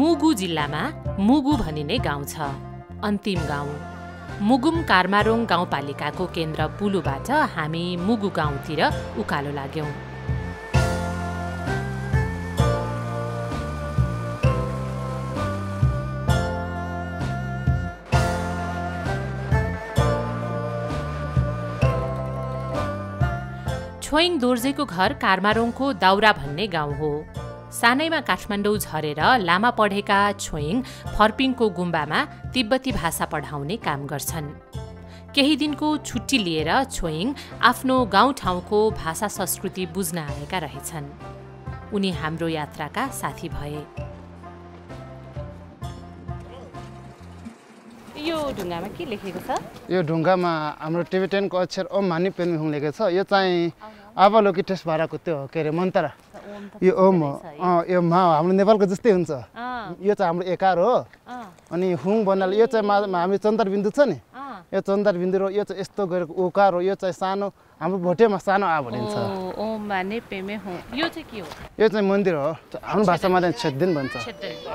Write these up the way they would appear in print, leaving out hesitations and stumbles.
मुगु जिल्लामा मुगु भनिने गाउँ छ। अन्तिम गाउँ मुगुम कार्मारोङ गाउँपालिकाको केन्द्र पुलुबाट हामी मुगु गाउँतिर उकालो लाग्यौं। छोइङ दोर्जेको घर कार्मारोङको दाउरा भन्ने गाउँ हो। सानैमा काठमाडौँ झरेर लामा पढेका छोइङ फर्पिङको गुम्बामा तिब्बती भाषा पढाउने काम गर्छन्। केही दिनको छुट्टी लिएर छोइङ आफ्नो गाउँठाउँको भाषा संस्कृति बुझ्न आएका रहेछन्। उनी हाम्रो यात्राका साथी भए। यो ढुङ्गामा के लेखेको छ? यो ढुङ्गामा हाम्रो टिबेटनको अक्षर ओम मानी पेन्मी हुङ लेखेको छ। यो चाहिँ आबालोकिटेस भाराको त्यो के अरे मन्तरा। यो ओम हो। यो मा हाम्रो नेपालको जस्तै हुन्छ। यो चाहिँ हाम्रो एकार हो। अनि हुङ भन्नाले यो चाहिँ हामी चन्द्रबिन्दु छ नि, यो चन्द्रबिन्दु र यो चाहिँ यस्तो गरेको ओकार हो। यो चाहिँ सानो हाम्रो भोटेमा सानो आ भनिन्छ। ओम माने पेमे हुङ। यो चाहिँ के हो? यो चाहिँ मन्दिर हो। हाम्रो भाषामा चाहिँ छेद्दिन भन्छ।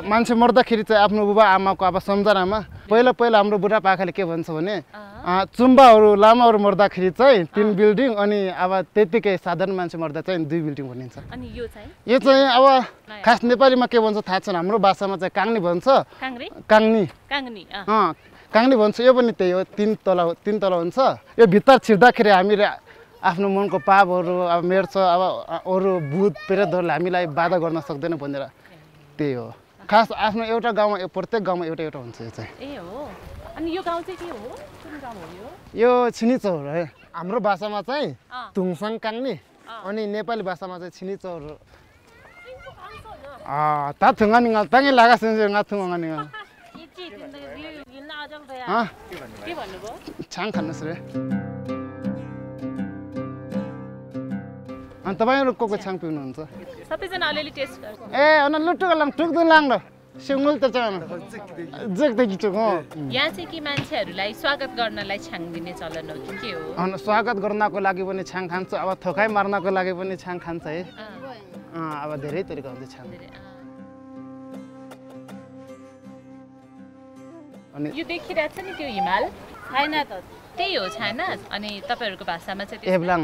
मान्छे मर्दाखेरि चाहिँ आफ्नो बुबा आमाको अब सम्झनामा पहिला हाम्रो बुढापाकाले के भन्छ भने चुम्बाहरू लामाहरू मर्दाखेरि चाहिँ 3 बिल्डिङ अनि अब त्यतिकै साधारण मान्छे मर्दा चाहिँ 2 बिल्डिङ भनिन्छ। अनि यो चाहिँ अब खास नेपालीमा के भन्छ थाहा छैन। हाम्रो भाषामा चाहिँ काङ्नी भन्छ। काङ्नी भन्छ। यो पनि त्यही हो। 3 तला हुन्छ। यो भित्र छिर्दाखेरि हामीले आफ्नो मनको पापहरू अब मेट्छ। अब अरू भूत प्रेतहरूले हामीलाई बाधा गर्न सक्दैन भनेर त्यही हो। खास आफ्नो एउटा गाउँमा प्रत्येक गाउँमा एउटा हुन्छ यो चाहिँ। ए हो। अनि यो गाउँ चाहिँ के हो? कुन गाउँ हो यो? यो छिनिचौर है। हाम्रो भाषामा चाहिँ तुङसाङ काङ्नी अनि नेपाली भाषामा चाहिँ छिनिचौर। ता थुङ्गा निङा ताङे लागा सेन्से nga थुङ्गा निङा। के भन्नुभयो? छाङ खानुस् रे। अनि तपाईहरु को छाङ पिउनुहुन्छ? सबैजना अलिअलि टेस्ट गर्छ। ए अन लुटुको लाङ टुक्दु लाङ सिंगुल त चान जगदै किचो हो। यहाँ चाहिँ कि मान्छेहरूलाई स्वागत गर्नलाई छाङ दिने चलन हो कि के हो? अनि स्वागत गर्नको लागि पनि छाङ खान्छ। अब थोकाइ मार्नको लागि पनि छाङ खान्छ है। अब धेरै तरिका हुन्छ छाङ। अनि यो देखिरहेछ नि त्यो हिमाल छैन त त्यही हो छैन। अनि तपाईहरुको भाषामा चाहिँ एब्लाङ।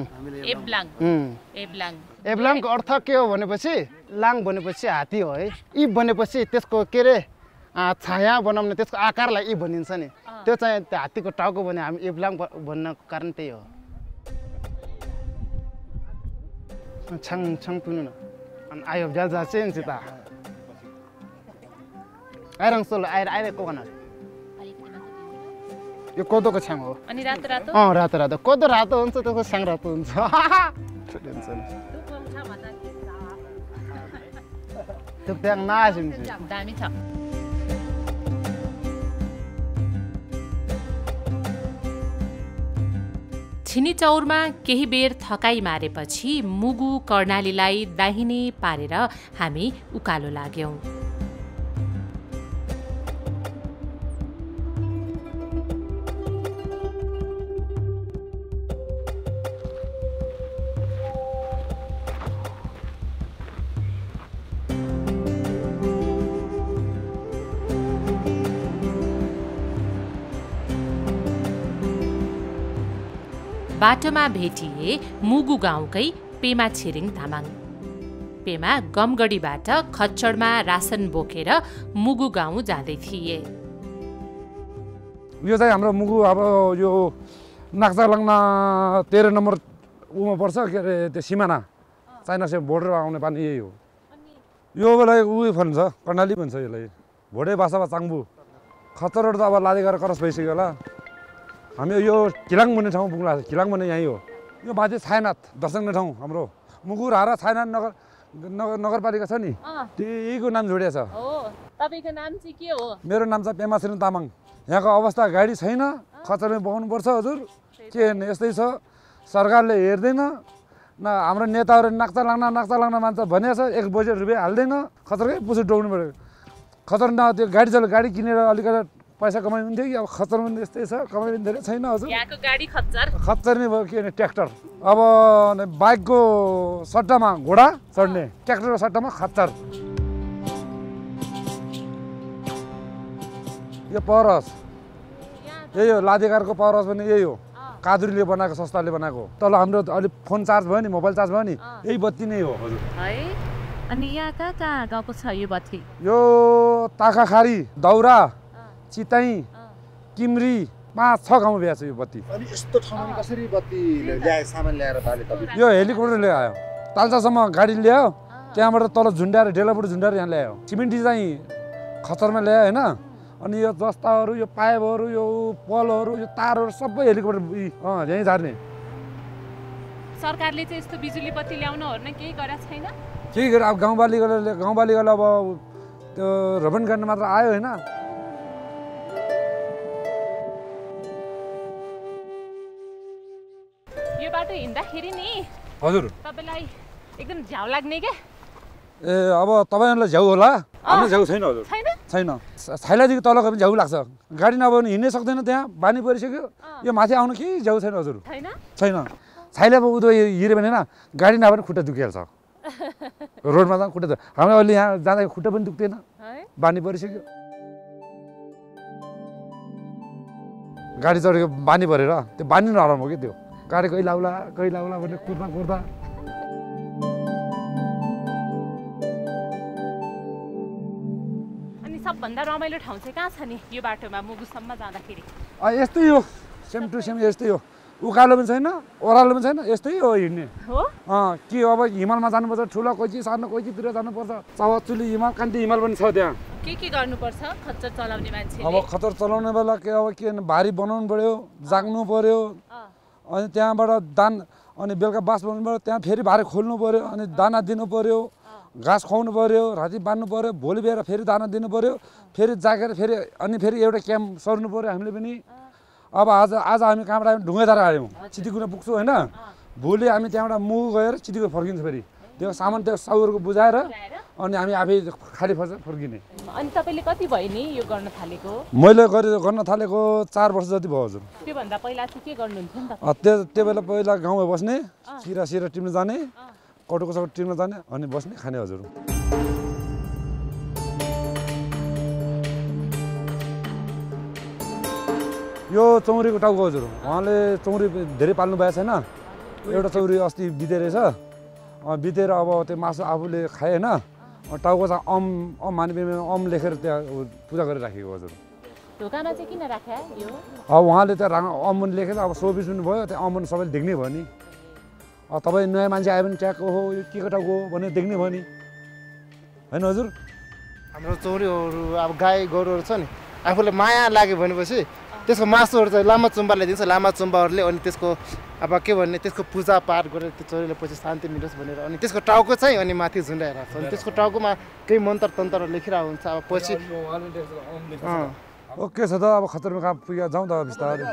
एब्लाङको अर्थ के हो भनेपछि लाङ भनेपछि हात्ती हो है। इ भनेपछि त्यसको के रे छाया बनाउने त्यसको आकारलाई इ भनिन्छ नि। त्यो चाहिँ हात्तीको टाउको भने हामी एब्लाङ भन्नको कारण त्यही हो। छाङ छाङ पिउनु न। अनि आयो जाल जा चाहिँ सिता आइरङ सोल आइरे कोकोनट। यो कोदोको छाङ हो। अनि रातो रातो? रातो रातो। कोदो रातो हुन्छ त्यसको छाङ रातो हुन्छ। त्यो ब्याङ नाजिम दामी छ। छिनिचौरमा केही बेर थकाइ मारेपछि मुगु कर्णालीलाई दाहिने पारेर हामी उकालो लाग्यौं। बाटोमा भेटिए मुगु गाउँकै पेमा छिरिङ तामाङ। पेमा गमगढीबाट खच्चडमा रासन बोकेर मुगु गाउँ जाँदै थिए। यो चाहिँ हाम्रो मुगु अब यो नाक्सा लग्न 13 नम्बर उमा पर्छ के अरे त्यो सिमाना चाइना से बोर्डर आउने पानी यही हो। यो बेला उयो भन्छ कर्णाली भन्छ यसलाई। भोटे भाषामा चाङबु। खच्चड त अब लादी गरेर क्रस भइसक्यो होला। हामी यो किलाङ भन्ने ठाउँ पुग्ला। किलाङ भन्ने यहीँ हो। यो बाजे छायनाथ दर्शनको ठाउँ हाम्रो मुगु हारा छायनाथ नगरपालिका छ नि त्यहीको नाम जोडिएको छ। तपाईको नाम चाहिँ के हो? मेरो नाम चाहिँ पेमा छिरिङ तामाङ। यहाँको अवस्था गाडी छैन। खच्चडमै बगाउनुपर्छ हजुर। के यस्तै छ। सरकारले हेर्दैन न। हाम्रो नेताहरू नाक्चा लाग्न मान्छ भनेको छ। 1 बजेट रुपियाँ हाल्दैन। खच्चडकै पुसु डोग्नु पऱ्यो। खच्चड न त्यो गाडी किनेर अलिकति पैसा कमाइ हुन्थ्यो कि अब खच्चड पनि यस्तै छ। कमाइ पनि धेरै छैन हजुर। यहाँको गाडी खच्चड नै भयो के भने ट्र्याक्टर। अब बाइकको सट्टामा घोडा चढ्ने ट्र्याक्टरको सट्टामा खच्चड। यो पावर हाउस यही हो लादेगारको पावर हाउस पनि यही हो कादुरीले बनाएको संस्थाले बनाएको तल हाम्रो अलि फोन चार्ज भयो नि मोबाइल चार्ज भयो नि यही बत्ती नै हो हजुर है अनि यहाँ कहाँ गएको छ यो बत्ती यो ताकाखारी दौरा चिताई किमरी 5-6 गाउँ भ्या छ यो बत्ती अनि यस्तो ठाउँमा कसरी बत्ती ल्याए सामान ल्याएर पाले तपाईँ यो हेलिकप्टरले आयो तालचासम्म गाडी ल्यायो त्यहाँबाट तल झुन्ड्याएर डेलापुर झुन्ड्याएर यहाँ ल्यायो सिमेन्टी चाहिँ खतरमा ल्यायो होइन अनि यो जस्ताहरू यो पाइपहरू यो पलहरू यो तारहरू सबै हेलिकप्टर यहीँ झार्ने सरकारले चाहिँ यस्तो बिजुली बत्ती ल्याउन ओर्न केही गरेको छैन केही गरेर अब गाउँपालिकाले अब त्यो रबन गर्न मात्र आयो होइन यो बाटो हिँड्दाखेरि नि हजुर तपाईँलाई एकदम झ्याउ लाग्ने क्या ए अब तपाईँहरूलाई झ्याउ होला हाम्रो झ्याउ छैन हजुर छैन छाइलादेखि तल गयो भने झ्याउ लाग्छ गाडी नभए भने हिँड्नै सक्दैन त्यहाँ बानी परिसक्यो यो माथि आउनु केही झ्याउ छैन हजुर छैन छाइला उँधो हिँड्यो भने होइन गाडी नभए पनि खुट्टा दुखिहाल्छ रोडमा जाँदा खुट्टा हाम्रो अहिले यहाँ जाँदा खुट्टा पनि दुख्दैन बानी परिसक्यो गाडी चढेको बानी परेर त्यो बानी नहराउनु हो कि त्यो गाडी कहिले आउला भने कुर्दा अनि सबभन्दा रमाइलो ठाउँ चाहिँ कहाँ छ नि यो बाटोमा मुगुसम्म जाँदाखेरि यस्तै हो सेम टु सेम यस्तै हो उकालो पनि छैन ओह्रालो पनि छैन यस्तै हो हिँड्ने के अब हिमालमा जानुपर्छ ठुलो कोइची सानो कोइचीतिर जानुपर्छ चौचुली हिमाल कान्ति हिमाल पनि छ त्यहाँ के गर्नुपर्छ खच्चर चलाउने मान्छे अब खच्चर चलाउने बेला के अब के भारी बनाउनु पर्यो जाग्नु पर्यो अनि त्यहाँबाट अनि बेलुका बास बनाउनु पर्यो त्यहाँ फेरि भारी खोल्नु पर्यो अनि दाना दिनु पर्यो घाँस खुवाउनु पर्यो राति बाँध्नु पर्यो भोलि बिहान फेरि दाना दिनु पर्यो फेरि जागेर फेरि एउटा क्याम्प सर्नु पर्यो हामीले पनि अब आज हामी कहाँबाट आयौँ ढुङ्गेधार आयौँ चितिकुना पुग्छौँ होइन भोलि हामी त्यहाँबाट मुगु गएर चितिकुना फर्किन्छ फेरि त्यो सामान त्यो साउहरूको बुझाएर अनि हामी आफै खाली फर्किने अनि तपाईँले कति भयो नि यो गर्न थालेको मैले गर्न थालेको 4 वर्ष जति भयो हजुर त्योभन्दा पहिला चाहिँ के गर्नुहुन्थ्यो नि त त्यो बेला पहिला गाउँमा बस्ने किरा टिप्न जाने कटुको सबै टिप्न जाने अनि बस्ने खाने हजुर यो चौरीको टाउको हजुर उहाँले चौरी धेरै पाल्नु भएको छैन एउटा चौरी अस्ति बिते रहेछ बितेर अब त्यो मासु आफूले खाए होइन टाउको चाहिँ अम मानिबेमा अम लेखेर त्यहाँ पूजा गरेर राखेको हजुर ढोकामा चाहिँ किन राखे यो अब उहाँले त्यहाँ अम पनि लेखेर अब सोबिस पनि भयो त्यहाँ अम पनि सबैले देख्ने भयो नि तपाईँ नयाँ मान्छे आयो भने ट्याक हो यो के टाउको हो भनेर देख्ने भयो नि होइन हजुर हाम्रो चौरीहरू अब गाई गोरुहरू छ नि आफूलाई माया लाग्यो भनेपछि त्यसको मासुहरू चाहिँ लामा चुम्बाले दिन्छ लामा चुम्बाहरूले अनि त्यसको अब के भन्ने त्यसको पूजापाठ गरेर त्यो चोरीले पछि शान्ति मिलोस् भनेर अनि त्यसको टाउको चाहिँ अनि माथि झुन्डाइरहेको छ अनि त्यसको टाउकोमा केही मन्त्र तन्त्र लेखिरहेको हुन्छ अब पछि ओके छ त अब खतरमा कहाँ पुगेर जाउँ त बिस्तारै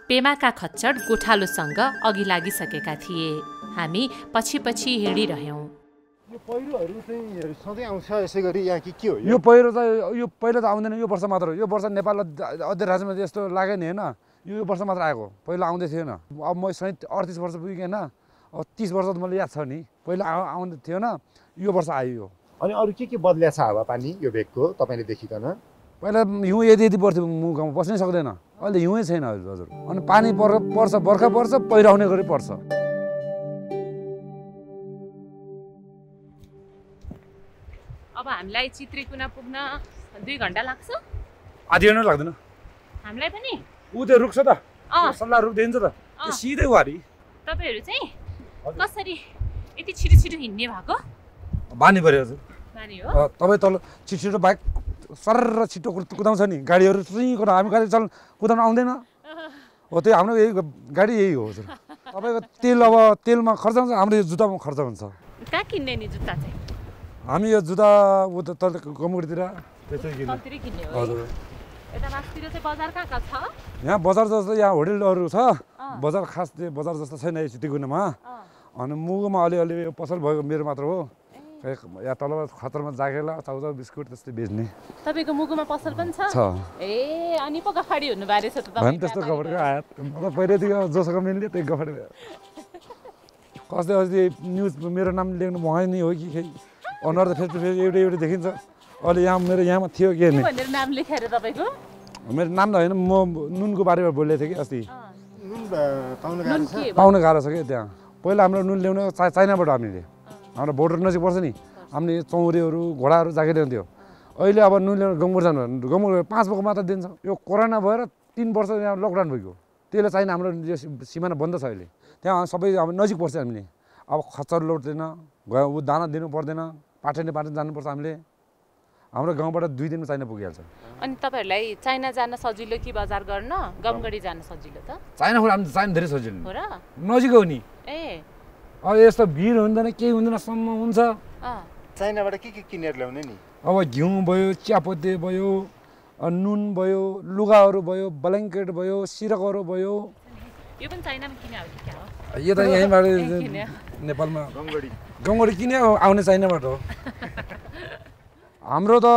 पेमाका खच्चड गोठालोसँग अघि लागिसकेका थिए हामी पछि हिँडिरह्यौँ यो पहिरोहरू चाहिँ सधैँ आउँछ यसै गरी यहाँ के हो यो पहिरो चाहिँ यो पहिला त आउँदैन यो वर्ष मात्र यो वर्ष नेपाल अध्यक्ष राज्यमा यस्तो लाग्यो नि होइन यो वर्ष मात्र आएको पहिला आउँदै थिएन अब म 38 वर्ष पुगेँ होइन अब 30 वर्ष त मलाई याद छ नि पहिला आउँदै थिएन यो वर्ष आयो यो अनि अरू के बदल्या छ हावापानी यो भेगको तपाईँले देखिकन पहिला हिउँ यति पर्थ्यो गाउँमा बस्नै सक्दैन अहिले हिउँै छैन हजुर अनि पानी पर्छ बर्खा पर्छ पहिराउने गरी पर्छ अब हामीलाई चित्रेकुना पुग्न 2 घण्टा लाग्छ आधी घण्टा लाग्दैन हामीलाई पनि ऊ त्यो रुख छ त सल्लाह रुख देखिन्छ त त्यो सिधै वारी तपाईहरु चाहिँ कसरी यति छिटो हिँड्ने भएको बानी पर्यो हजुर बानी हो तपाई तल छिटो बाइक सरर छिटो कुदाउँछ नि गाडीहरु सुइको हामी गाडी चल कुदाउन आउँदैन हो त्यो हाम्रो यही गाडी यही हो हजुर तपाईको तेल अब तेलमा खर्च हुन्छ हाम्रो यो जुत्तामा खर्च हुन्छ कहाँ किन्ने नि जुत्ता चाहिँ हामी यो जुत्ता उ त तल गमुडीतिर त्यसै किन्ने हो हजुर यता मास्तिर चाहिँ बजार कहाँ छ यहाँ बजार जस्तो यहाँ होटलहरु छ बजार खास त्यो बजार जस्तो छैन यो चितिकुनामा अनि मुगुमा अलिअलि पसल भएको मेरो मात्र हो या तल खतरमा जागेला चाउचाउ बिस्कुट त्यस्तै बेच्ने तपाईको मुगुमा पसल पनि छ ए अनि पो गफाडी हुनु बारे छ त तपाईँ त्यस्तो गफाडीको आयो म पहिलेदेखि जोसँग मिल्ने त्यही गफाडी भयो कसले अस्ति न्युज मेरो नाम लेख्नु भए नि हो कि खै अनुहार त फेस टु फेस एउटै देखिन्छ अहिले यहाँ मेरो यहाँमा थियो के नि भनेर नाम लेखेर तपाईको मेरो नाम त होइन म नुनको बारेमा बोलेको थिएँ कि अस्ति नुन पाउन गाह्रो छ पाउन गाह्रो छ कि त्यहाँ पहिला हाम्रो नुन ल्याउन चाइनाबाट हामीले हाम्रो बोर्डर नजिक पर्छ नि हामीले चौरीहरू घोडाहरू जाके ल्याउँथ्यो अहिले अब नुन ल्याउनु गाउँबाट जानु गाउँबाट 5 बोका मात्र दिन्छ यो कोरोना भएर 3 वर्ष यहाँ लकडाउन भइगयो त्यसले चाइना हाम्रो यो सिमाना बन्द छ अहिले त्यहाँ सबै अब नजिक पर्छ हामीले अब खच्चर लोड्दैन ऊ दाना दिनु पर्दैन पाठेने जानुपर्छ हामीले हाम्रो गाउँबाट 2 दिनमा चाइना पुगिहाल्छ अनि तपाईहरुलाई चाइना जान सजिलो कि बजार गर्न गमगढी जान सजिलो त चाइना हामी चाइना धेरै सजिलो हो र नजिक हो नि ए अब यस्तो भिड हुँदैन केही हुँदैन सम्म हुन्छ चाइनाबाट के किनेर ल्याउने नि अब घिउ भयो चियापत्ती भयो नुन भयो लुगाहरू भयो ब्ल्याङ्केट भयो सिरकहरू भयो यो पनि चाइनामा किने हो कि क्या हो यो त यहीँबाट नेपालमा गाउँबाट किने आउने चाइनाबाट हो हाम्रो त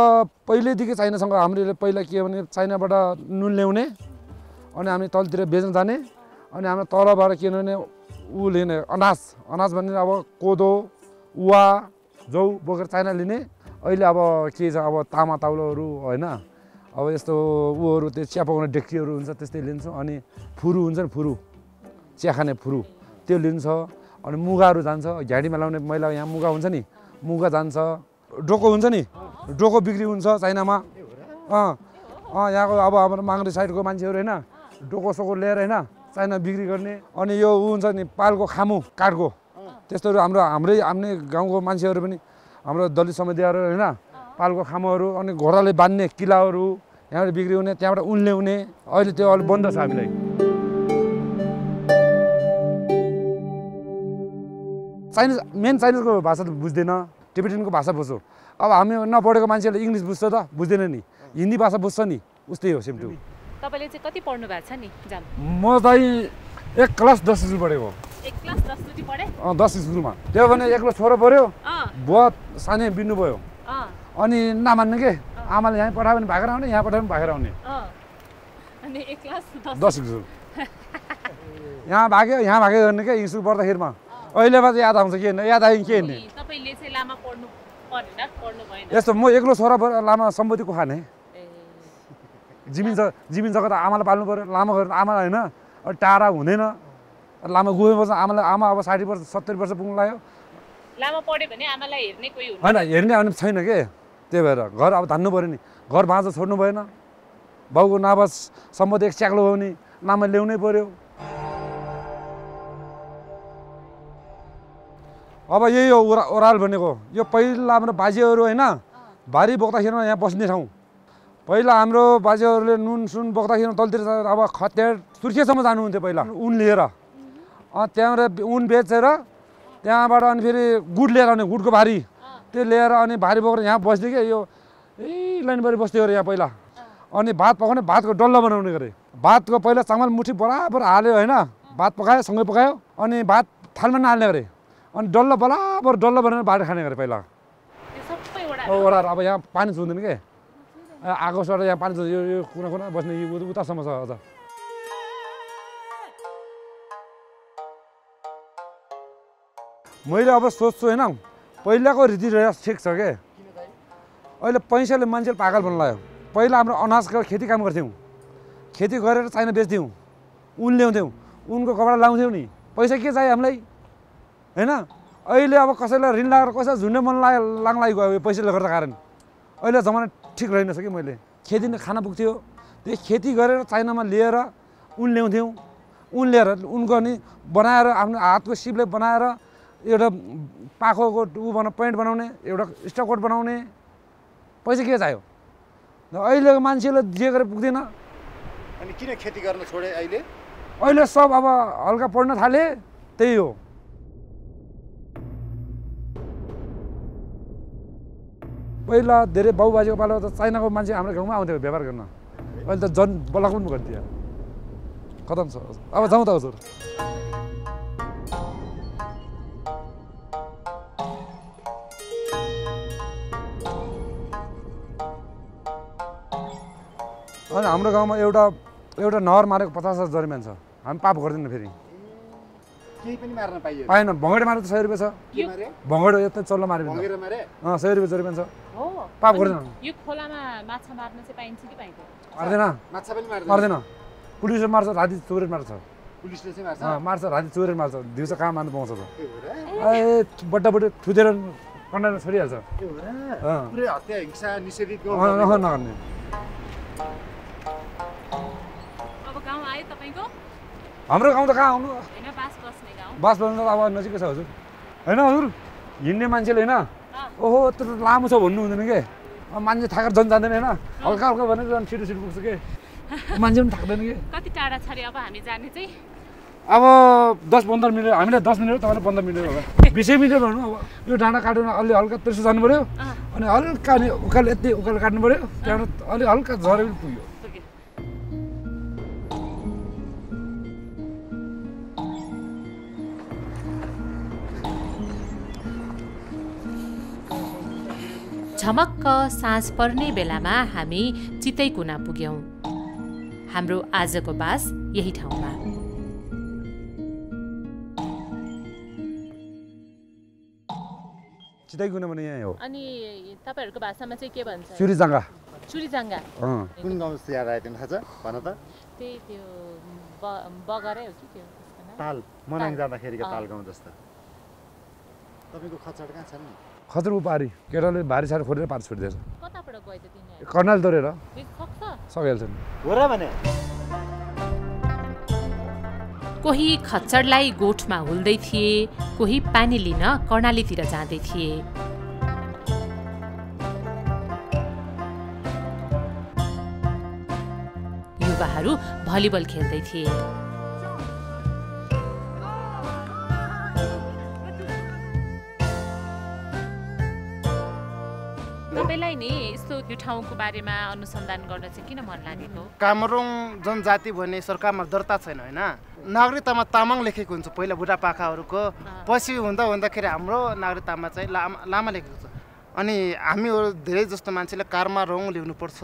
पहिल्यैदेखि चाइनासँग हामीले पहिला के भने चाइनाबाट नुन ल्याउने अनि हामी तलतिर बेच्न जाने अनि हाम्रो तलबाट के भने ऊ लिने अनाज भने अब कोदो उवा जौ बोकेर चाइना लिने अहिले अब के छ अब तामा ताउलोहरू होइन अब यस्तो ऊहरू त्यो चिया पकाउने डेक्चीहरू हुन्छ त्यस्तै लिन्छौँ अनि फुरु हुन्छ नि फुरु चिया खाने फुरु त्यो लिन्छ अनि मुगाहरू जान्छ घ्याडीमा लाउने मैला यहाँ मुगा हुन्छ नि मुगा जान्छ डोको हुन्छ नि डोको बिक्री हुन्छ चाइनामा यहाँको अब हाम्रो माङ्रे साइडको मान्छेहरू होइन डोको सोको लिएर होइन चाइना बिक्री गर्ने अनि यो ऊ हुन्छ नि पालको खामु काठको त्यस्तोहरू हाम्रै गाउँको मान्छेहरू पनि हाम्रो दलित समुदायहरू होइन पालको खामुहरू अनि घोडाले बान्ने किलाहरू यहाँबाट बिक्री हुने त्यहाँबाट उन ल्याउने अहिले त्यो अलिक बन्द छ हामीलाई चाइनिजको भाषा त बुझ्दैन टिबेटनको भाषा बुझ्छु अब हामी नपढेको मान्छेले इङ्ग्लिस बुझ्छ त बुझ्दैन नि हिन्दी भाषा बुझ्छ नि उस्तै हो सेम टु तपाईले चाहिँ कति पढ्नु भएको छ नि जाम म चाहिँ 1 क्लास 10 स्कुल पढेको 1 क्लास 10 सुति पढे 10 स्कुलमा त्यो भने एक्लो छोरो पर्यो बुवा सानै बिन्नु भयो अनि नमान्ने के आमाले यहाँ पठायो भने भागेर आउने यहाँ पठायो भने भागेर आउने अनि 1 क्लास 10 स्कुल यहाँ भाग्यो गर्ने के स्कुल पढ्दाखेरिमा अहिले मात्र याद आउँछ के याद आयो के नि तपाईले चाहिँ लामा पढ्नु परेन पढ्नु भएन यस्तो म एक्लो छोरा लामा सम्पत्तिको खाने जिमिन जग्गा त आमालाई पाल्नु पर्यो लामा गरेर आमा होइन टाढा हुँदैन लामा गएपछि आमा अब 60 वर्ष 70 वर्ष पुग्नु लाग्यो लामा पढ्यो भने आमालाई हेर्ने कोही होइन हेर्ने आउने छैन के त्यही भएर घर अब धान्नु पर्यो नि घर भाँचो छोड्नु भएन बाउको नाबास सम्पत्ति एक च्याक्लो हो भने लामा ल्याउनै पर्यो अब यही हो ओराल भनेको यो पहिला हाम्रो बाजेहरू होइन भारी बोक्दाखेरिमा यहाँ बस्ने ठाउँ पहिला हाम्रो बाजेहरूले नुन सुन बोक्दाखेरि तलतिर अब खतेड सुर्खेतसम्म जानुहुन्थ्यो पहिला उन लिएर त्यहाँबाट उन बेचेर त्यहाँबाट अनि फेरि गुड लिएर आउने गुडको भारी त्यो लिएर अनि भारी बोकेर यहाँ बस्ने के यो लाइनभरि बस्थ्यो अरे यहाँ पहिला अनि भात पकाउने भातको डल्लो बनाउने गरे भातको पहिला चामल मुठी बराबर हाल्यो होइन भात पकायो सँगै पकायो अनि भात थालमा नहाल्ने गरे अनि डल्लो बराबर डल्लो बनाएर भात खाने गरे पहिला ओडा अब यहाँ पानी छुँदैन के आगो सर यहाँ पानी यो कुना कुना बस्ने यो उतासम्म छ अझ मैले अब सोच्छु होइन पहिलाको रीतिरिवाज ठिक छ के अहिले पैसाले मान्छेले पागल बन्न लाग्यो पहिला हाम्रो अनाजको खेती काम गर्थ्यौँ खेती गरेर चाइना बेच्थ्यौँ उन ल्याउँथ्यौँ उनको कपडा लाउँथ्यौँ नि पैसा के चाहियो हामीलाई होइन अहिले अब कसैलाई ऋण लगाएर कसैलाई झुन्डे मन लाग्न गयो पैसाले गर्दा कारण अहिले जमाना ठिक रहेनछ कि मैले खेती खाना पुग्थ्यो त्यो खेती गरेर चाइनामा लिएर उन ल्याउँथ्यौँ उन लिएर उनको नि बनाएर आफ्नो हातको सिपले बनाएर एउटा पाखोको ऊ पेन्ट बनाउने एउटा स्टकोट बनाउने पैसा के चाहियो अहिलेको मान्छेले जे गरेर पुग्दैन अनि किन खेती गर्न छोडे अहिले सब अब हल्का पढ्न थाले त्यही हो पहिला धेरै बाउबाजेको पालो त चाइनाको मान्छे हाम्रो गाउँमा आउँथ्यो व्यापार गर्न अहिले त जन बल्लाको पनि गरिदियो खतम छ अब जाउँ त हजुर अनि हाम्रो गाउँमा एउटा नहर मारेको 50,000 जरिमाना छ हामी पाप गर्दैन फेरि केही पनि मार्न पाइयो पाएन भँगडे मारे त 100 रुपैयाँ छ के मारे भँगडे यता चल्ला मारे भने भँगेर मारे 100 रुपैयाँ जरिमाना छ हो पाप गर्दैन यो खोलामा माछा मार्न चाहिँ पाइन्छ कि पाइँदैन मार्दैन माछा पनि मार्दैन मार्दैन पुलिसले मार्छ राति चोरेर मार्छ पुलिसले चाहिँ मार्छ मार्छ राति चोरेर मार्छ दिउँसो कहाँ मार्नु पाउँछ त ए हो र ए बड्डा बड्डा थुतेर कन्डामा छोडिहाल्छ ए हो र पुरै हत्या हिंसा निषेधित नगर्ने अब गाउँ आयो तपाईको हाम्रो गाउँ त कहाँ आउनु हैन बास बस्ने गाउँ बास बस्नु त अब नजिकै छ हजुर होइन हजुर हिँड्ने मान्छेले होइन ओहो त्यो लामो छ भन्नु हुँदैन के मान्छे थाकेर झन् जाँदैन होइन हल्का हल्का भनेर झन् छिटो छिटो पुग्छ के मान्छे पनि थाक्दैन कि कति टाढा छ रे अब हामी जाने चाहिँ अब 10-15 मिनट हामीलाई 10 मिनट तपाईँले 15 मिनट होला 20 मिनट भनौँ अब यो डाँडा काट्नु अलि हल्का तेर्सो जानु पऱ्यो अनि हल्का अनि उकालो यति उकालो काट्नु पऱ्यो त्यहाँबाट अलि हल्का झरे पनि पुग्यो झमक्क साँझ पर्ने बेलामा हामी चितैकुना पुग्यौं। हाम्रो आजको बास यही ठाउँमा। चितैकुना पनि यही हो। अनि तपाईहरुको भाषामा चाहिँ के भन्छ? चुरीजाङ्गा। चुरीजाङ्गा। कुन गाउँ चाहिँ याद आयो थाहा छ भन त? त्यही त्यो बगरै हो कि त्यो त्यसको नाम? ताल मनाङ जाँदाखेरिको ताल गाउँ जस्तो। तपाईको खचड कहाँ छ नि? खचड उपारी केटाले भारी सारी खोलेर पार छोडिदिएछ। कताबाट गयो त तिनीहरु? कर्णाल तोरेर। सकिहाल्छ नि। हो र भने? कोही खच्चडलाई गोठमा हुल्दै थिए, कोही पानी लिन कर्णालीतिर जाँदै थिए। युवाहरू भलिबल खेल्दै थिए। तपाईलाई नि यस्तो यो ठाउँको बारेमा अनुसन्धान गर्न चाहिँ किन मन लागेको? कामरुङ जनजाति भन्ने सरकारमा दर्ता छैन हैन। नागरिकतामा तामाङ लेखेको हुन्छ पहिला बुढापाकाहरूको, पछि हुँदाखेरि हाम्रो नागरिकतामा चाहिँ लामा लेखेको छ। अनि हामीहरू धेरै जस्तो मान्छेले कारमा रङ लेख्नुपर्छ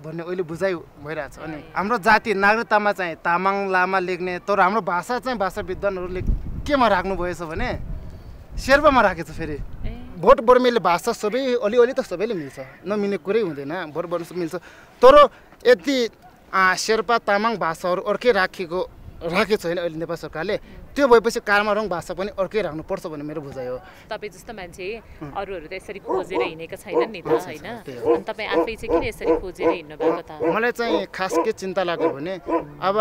भन्ने अहिले बुझाइ भइरहेछ। अनि हाम्रो जाति नागरिकतामा चाहिँ तामाङ लामा लेख्ने, तर हाम्रो भाषा चाहिँ भाषा विद्वानहरूले केमा राख्नु भएछ भने शेर्पामा राखेछ। फेरि भोट बर्मेले भाषा सबै अलिअलि त सबैले मिल्छ, नमिल्ने कुरै हुँदैन, भोट बर्नु मिल्छ। तर यति शेर्पा तामाङ भाषाहरू अर्कै राखेको छैन अहिले नेपाल सरकारले। त्यो भएपछि कामरुङ भाषा पनि अर्कै राख्नुपर्छ भन्ने मेरो बुझाइ हो। तपाईँ जस्तो मान्छे अरूहरू त यसरी खोजेर हिँडेका छैनन् नि त होइन? अनि तपाईँ आफै चाहिँ किन यसरी खोजेर हिँड्नु भएको त? मलाई चाहिँ खास के चिन्ता लाग्यो भने अब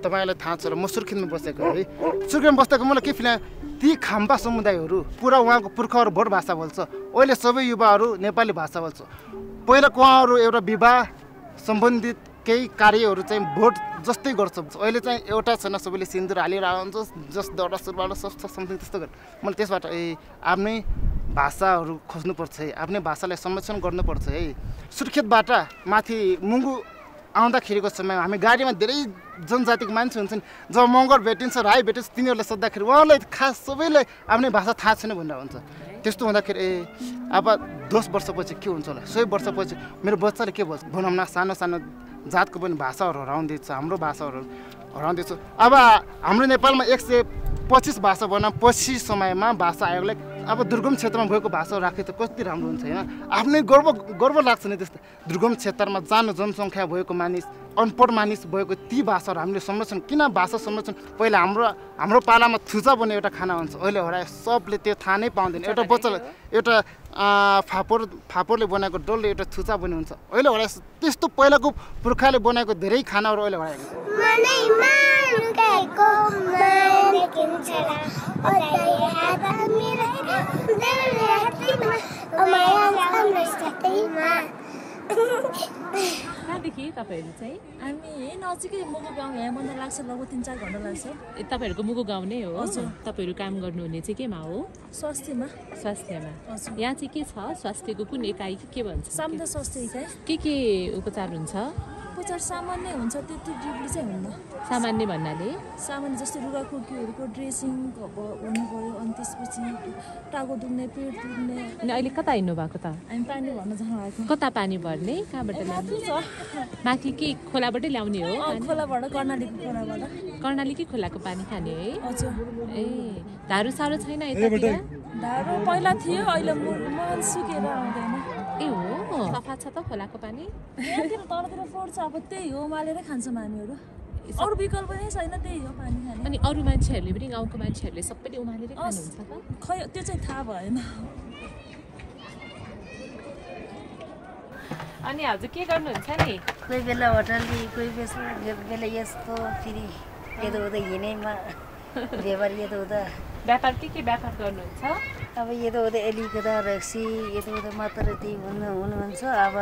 तपाईँलाई थाहा छ र म सुर्खेतमा बसेको है। सुर्खेतमा बसेको मलाई के फिल ती खाम्बा समुदायहरू पुरा उहाँको पुर्खाहरू भोट भाषा बोल्छ, अहिले सबै युवाहरू नेपाली भाषा बोल्छ। पहिलाको उहाँहरू एउटा विवाह सम्बन्धित केही कार्यहरू चाहिँ भोट जस्तै गर्छ। अहिले चाहिँ एउटा छैन, सबैले सिन्दुर हालेर आउँछ, जस दौरा सुरुवाल समथिङ त्यस्तो गर्छ। मैले त्यसबाट आफ्नै भाषाहरू खोज्नुपर्छ है, आफ्नै भाषालाई संरक्षण गर्नुपर्छ है। सुर्खेतबाट माथि मुङ्गु आउँदाखेरिको समयमा हामी गाडीमा धेरै जनजातिको मान्छे हुन्छन्, जब मगर भेटिन्छ राई भेटिन्छ तिनीहरूलाई सोद्धाखेरि उहाँलाई खास सबैलाई आफ्नै भाषा थाहा छैन भनेर हुन्छ। त्यस्तो हुँदाखेरि अब 10 वर्षपछि के हुन्छ होला, 100 वर्षपछि मेरो बच्चाले के भन्छ भनौँ न, सानो सानो जातको पनि भाषाहरू हराउँदैछ, हाम्रो भाषाहरू हराउँदैछ। अब हाम्रो नेपालमा 125 भाषा बनाउँ, पछि समयमा भाषा आयोगले अब दुर्गम क्षेत्रमा भएको भाषाहरू राखे त कति राम्रो हुन्छ होइन? आफ्नै गर्व लाग्छ नि त्यस्तो। दुर्गम क्षेत्रमा सानो जनसङ्ख्या भएको मानिस, अनपढ मानिस भएको ती भाषाहरू हामीले संरक्षण किन भाषा संरक्षण? पहिला हाम्रो पालामा थुचा भन्ने एउटा खाना हुन्छ, अहिले हरायो, सबले त्यो थाहा नै पाउँदैन। एउटा बच्चालाई एउटा फापोरले बनाएको डल्ले एउटा थुचा बन्ने हुन्छ, अहिले हरायो। त्यस्तो पहिलाको पुर्खाले बनाएको धेरै खानाहरू अहिले हराएको छ। कहाँदेखि तपाईँहरू चाहिँ? हामी यही नजिकै मुगु गाउँ, यहाँभन्दा लाग्छ लगभग 3-4 घन्टा लाग्छ। तपाईँहरूको मुगु गाउँ नै हो? हजुर। तपाईँहरू काम गर्नुहुने चाहिँ केमा हो? स्वास्थ्यमा। यहाँ चाहिँ के छ? स्वास्थ्यको कुन एकाइ के भन्छ? सामुदायिक स्वास्थ्य इकाइ। के उपचार हुन्छ? उपचार सामान्य हुन्छ त्यति डिपली चाहिँ हुन्न सामान्य भन्नाले सामान्य जस्तै रुगा खोकीहरूको ड्रेसिङ अब हुनु पर्यो अनि त्यसपछि टाउको दुख्ने पेट दुख्ने अनि अहिले कता हिँड्नु भएको त हामी पानी भर्न जानु भएको कता पानी भर्ने कहाँबाट ल्याउने माथि के खोलाबाटै ल्याउने हो खोलाबाट कर्णालीको खोलाबाट कर्णाली खोलाको पानी खाने है हजुर ए धारू साह्रो छैन यतातिर धारो पहिला थियो अहिले मन सुकेर आउँदैन ए हो सफा छ त खोलाको पानी यहाँतिर तलतिर पर्छ अब त्यही हो उमालेरै खान्छौँ हामीहरू अरू विकल्प नै छैन त्यही हो पानी खाने अनि अरू मान्छेहरूले पनि गाउँको मान्छेहरूले सबैले उमालेरै खानुहुन्छ त खै त्यो चाहिँ थाहा भएन अनि हजुर के गर्नुहुन्छ नि कोही बेला होटलले कोही बेला यस्तो फेरि यताउता हिँडेमा व्यापार यताउता व्यापार के व्यापार गर्नुहुन्छ अब यताउता एलिकता रक्सी यताउता मात्र त्यही हुनुहुन्छ अब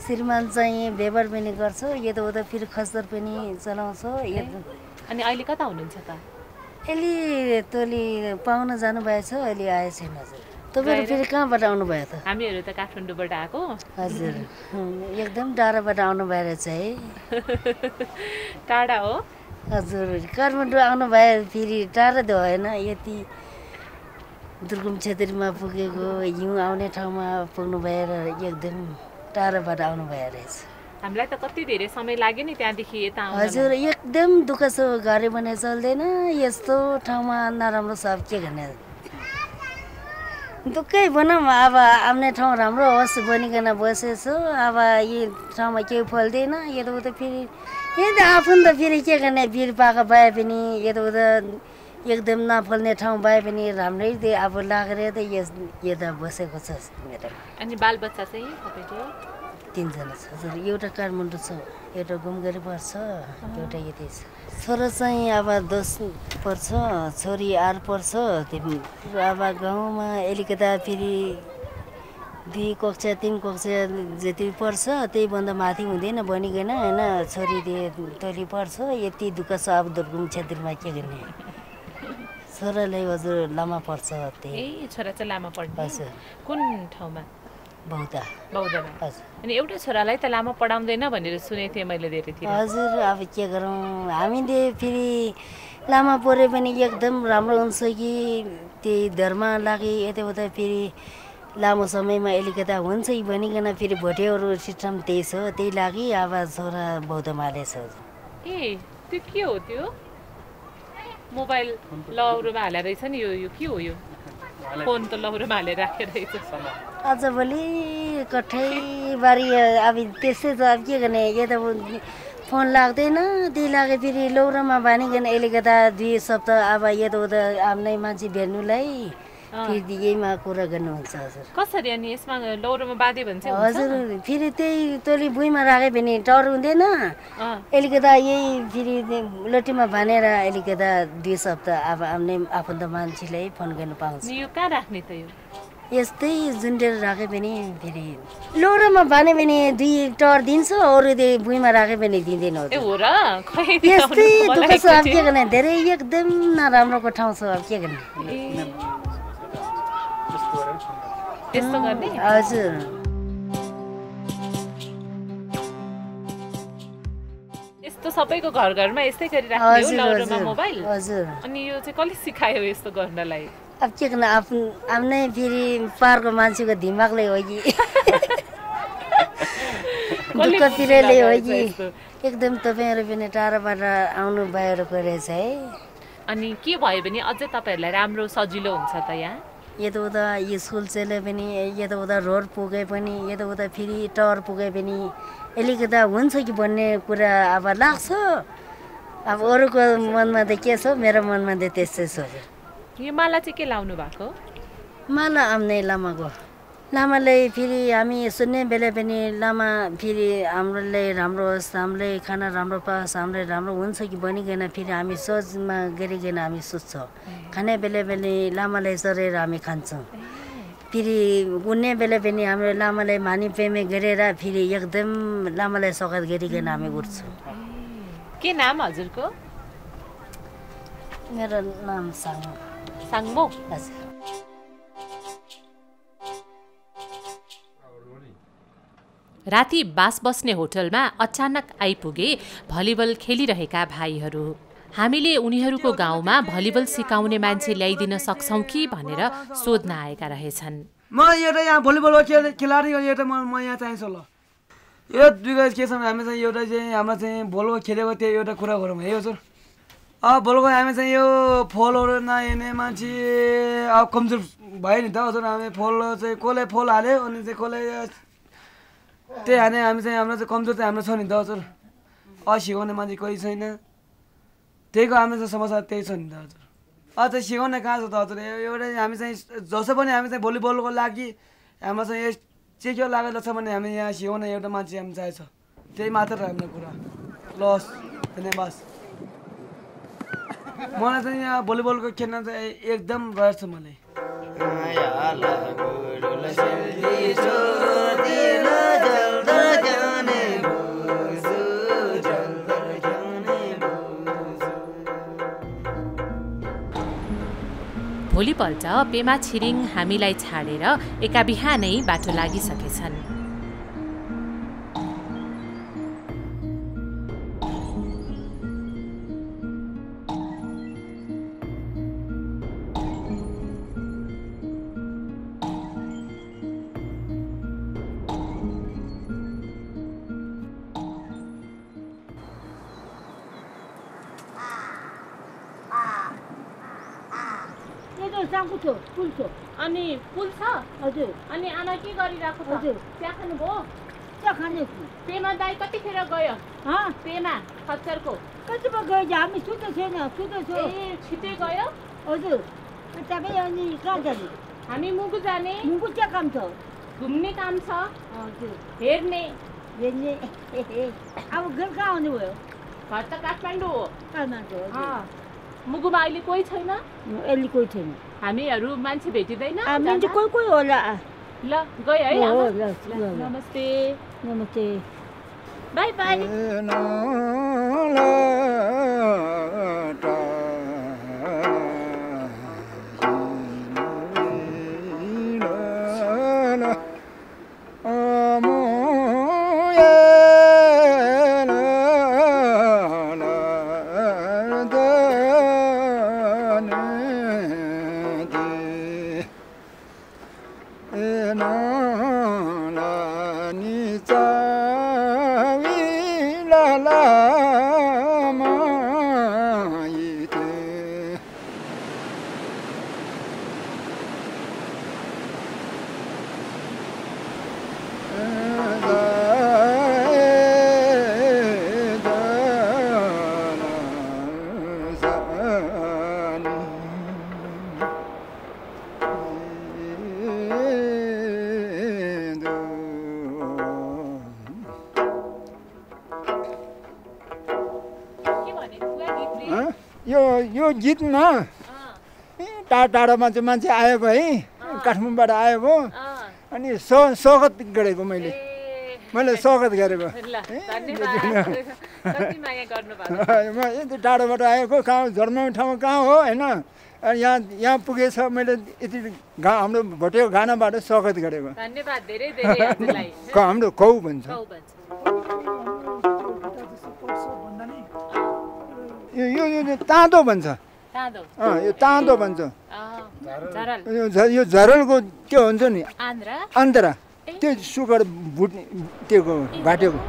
श्रीमान चाहिँ व्यापार पनि गर्छ यताउता फेरि खस्तर पनि चलाउँछ अनि अहिले कता हुनुहुन्छ त अहिले तोली पाउन जानुभएछ अहिले आए छैन हजुर तपाईँहरू फेरि कहाँबाट आउनुभयो त हामीहरू त काठमाडौँबाट आएको हजुर एकदम टाढाबाट आउनु भएर चाहिँ टाढा हो हजुर काठमाडौँ आउनु भए फेरि टाढा त भएन यति दुर्गम क्षेत्रमा पुगेको हिउँ आउने ठाउँमा पुग्नु भएर एकदम टाढाबाट आउनु भएर रहेछ हामीलाई त कति धेरै समय लाग्यो नि त्यहाँदेखि यता आउन हजुर एकदम दुःख छ गाडी भने चल्दैन यस्तो ठाउँमा नराम्रो सब के गर्ने दुःखै भनौँ अब आउने ठाउँ राम्रो होस् बनिकन बसेछु अब यी ठाउँमा केही फल्दैन यताउता फेरि यही त आफू त फेरि के गर्ने भिर पाएको भए पनि यताउता एकदम नफल्ने ठाउँ भए पनि राम्रै त्यो अब लागेर त यता बसेको छ मेरो अनि बालबच्चा चाहिँ तपाईँको 3 जना छ हजुर एउटा काठमाडौँ छ एउटा घुमगरी पर्छ एउटा यतै छ छोरा चाहिँ अब 10 पर्छ छोरी 8 पर्छ त्यो अब गाउँमा अलिकता फेरि 2 कक्षा 3 कक्षा जति पर्छ त्यहीभन्दा माथि हुँदैन बनिकन होइन छोरी तोली पर्छ यति दुःख छ अब दुर्गम क्षेत्रमा के गर्ने छोरालाई हजुर लामा पर्छ त्यही ए छोरा चाहिँ लामा पढ्छ हजुर कुन ठाउँमा बौद्धमा हजुर अनि एउटा छोरालाई त लामा पढाउँदैन भनेर सुनेको थिएँ मैले धेरैतिर हजुर अब के गरौँ हामीले फेरि लामा पढ्यो भने एकदम राम्रो हुन्छ कि त्यही धर्म लागि यताउता फेरि लामो समयमा अलिकता हुन्छ कि भनिकन फेरि भोटेहरू सिस्टम त्यही छ त्यही लागि अब छोरा बौद्धमा हालेछ ए त्यो के हो त्यो मोबाइल लौरोमा हालेर रहेछ नि यो के हो यो फोन त लौरोमा हालेर राखेर रहेछ आजभोलि कठैबारी अब त्यस्तै त अब के गर्ने यता फोन लाग्दैन त्यही लाग्यो फेरि लौरोमा बानिकन अलिकता 2 सप्ताह अब यताउता आफ्नै मान्छे भेट्नुलाई फेरि यहीमा कुरा गर्नुहुन्छ हजुर कसरी अनि यसमा लौरोमा बाँध्यो भने चाहिँ हजुर फेरि त्यही तोली भुइँमा राख्यो भने डर हुँदैन अलिकता यही फेरि लट्टीमा बाँधेर अलिकता 2 सप्ताह अब आफ्नै आफन्त मान्छेलाई फोन गर्नु पाउँछ यो कहाँ राख्ने त यो यस्तै झुन्डेर राख्यो भने फेरि लौरोमा बाँध्यो भने 2 टर दिन्छ अरू त्यो भुइँमा राख्यो भने दिँदैन ए हो र खै यस्तै दुःख छ अब के गर्ने धेरै एकदम नराम्रोको ठाउँ छ अब के गर्ने त्यस्तो गर्ने हजुर यस्तो सबैको घर घरमा यस्तै गरिराख्ने हो लौरोमा मोबाइल हजुर अनि यो चाहिँ कसले सिकायो यस्तो गर्नलाई अब के गर्न आफ्नै फेरि पारको मान्छेको दिमागले हो कि दुःख पिरले हो कि एकदम तपाईँहरू पनि टाढाबाट आउनु भइरहेको रहेछ है अनि के भयो भने अझै तपाईँहरूलाई राम्रो सजिलो हुन्छ त यहाँ यताउता स्कुल चले पनि यताउता रोड पुगे पनि यताउता फेरि टावर पुगे पनि अलिकता हुन्छ कि भन्ने कुरा अब लाग्छ अब अरूको मनमा त के छ मेरो मनमा त त्यस्तै छ यो माला चाहिँ के लाउनु भएको माला आफ्नै लामाको लामाले फेरि हामी सुन्ने बेला पनि लामा फेरि हाम्रोलाई राम्रो होस् हामीलाई खाना राम्रो पाओस् हामीलाई राम्रो हुन्छ कि भनिकन फेरि हामी सोचमा गरिकन हामी सोच्छौँ खाने बेला पनि लामालाई चढेर हामी खान्छौँ फेरि उड्ने बेला पनि हाम्रो लामालाई मानी प्रेमी गरेर फेरि एकदम लामालाई स्वागत गरिकन हामी उठ्छौँ के नाम हजुरको मेरो नाम साङ्मो राति बास बस्ने होटलमा अचानक आइपुगे भलिबल खेलिरहेका भाइहरू। हामीले उनीहरूको गाउँमा भलिबल सिकाउने मान्छे ल्याइदिन सक्छौँ कि भनेर सोध्न आएका रहेछन्। म एउटा यहाँ भलिबल खेलाडी एउटा म यहाँ चाहिन्छ ल। यो दुई के छ हामी चाहिँ एउटा चाहिँ हाम्रो चाहिँ भलिबल खेलेको त्यो एउटा कुरा गरौँ है हजुर। भलिबल हामी चाहिँ यो फलहरू नहेर्ने मान्छे कमजोर भयो नि त हजुर। हामी फल चाहिँ कसले फल हाल्यो अनि चाहिँ कसले त्यही हाने हामी चाहिँ हाम्रो चाहिँ कमजोर चाहिँ हाम्रो छ नि त हजुर। सिकाउने मान्छे कोही छैन, त्यहीको हाम्रो चाहिँ समस्या त्यही छ नि त हजुर। अझ सिकाउने कहाँ छ त हजुर। एउटा हामी चाहिँ जसो पनि हामी चाहिँ भलिबलको लागि हाम्रो चाहिँ के लागेको छ भने हामी यहाँ सिकाउने एउटा मान्छे हामी चाहिन्छ, त्यही मात्र हाम्रो कुरा। लस धन्यवाद। मलाई चाहिँ यहाँ भलिबलको खेल्न चाहिँ एकदम रहर छ मलाई। भोलिपल्ट पेमा छिरिङ हामीलाई छाडेर एका बिहानै बाटो लागिसकेछन्। अनि पुल छ हजुर। अनि आमा के गरिरहेको छ हजुर? चिया खानुभयो? चिया खाने। पेमा दाइ कतिखेर गयो? पेमा खच्चरको कतिमा गयो? हामी सुत्दै छैन, सुत्दै छ। ए छिटै गयो हजुर। तपाईँ अनि कहाँ जाने? हामी मुगु जाने। मुगु के काम छ? घुम्ने काम छ हजुर। हेर्ने हेर्ने। अब घर कहाँ आउनु भयो? घर त काठमाडौँ हो। काठमाडौँ मुगुमा अहिले कोही छैन? अहिले कोही छैन। हामीहरू मान्छे भेटिँदैन? मान्छे कोही होला। ल गयो है। नमस्ते नमस्ते बाई बाई। यो गीतमा टाढा मान्छे आयो है, काठमाडौँबाट आयो भयो। अनि स्वागत गरेको मैले स्वागत गरेको। म यति टाढोबाट आएको, कहाँ जन्माउने ठाउँ कहाँ हो होइन। यहाँ पुगेछ, मैले यति हाम्रो भोटेको गानाबाट स्वागत गरेको। धन्यवाद धेरै धेरै। हाम्रो कौ भन्छ। यो ताँदो भन्छ। यो ताँदो भन्छ। यो झरलको त्यो हुन्छ नि आन्द्रा, त्यो सुकेर भुट्ने त्यो भाटेको।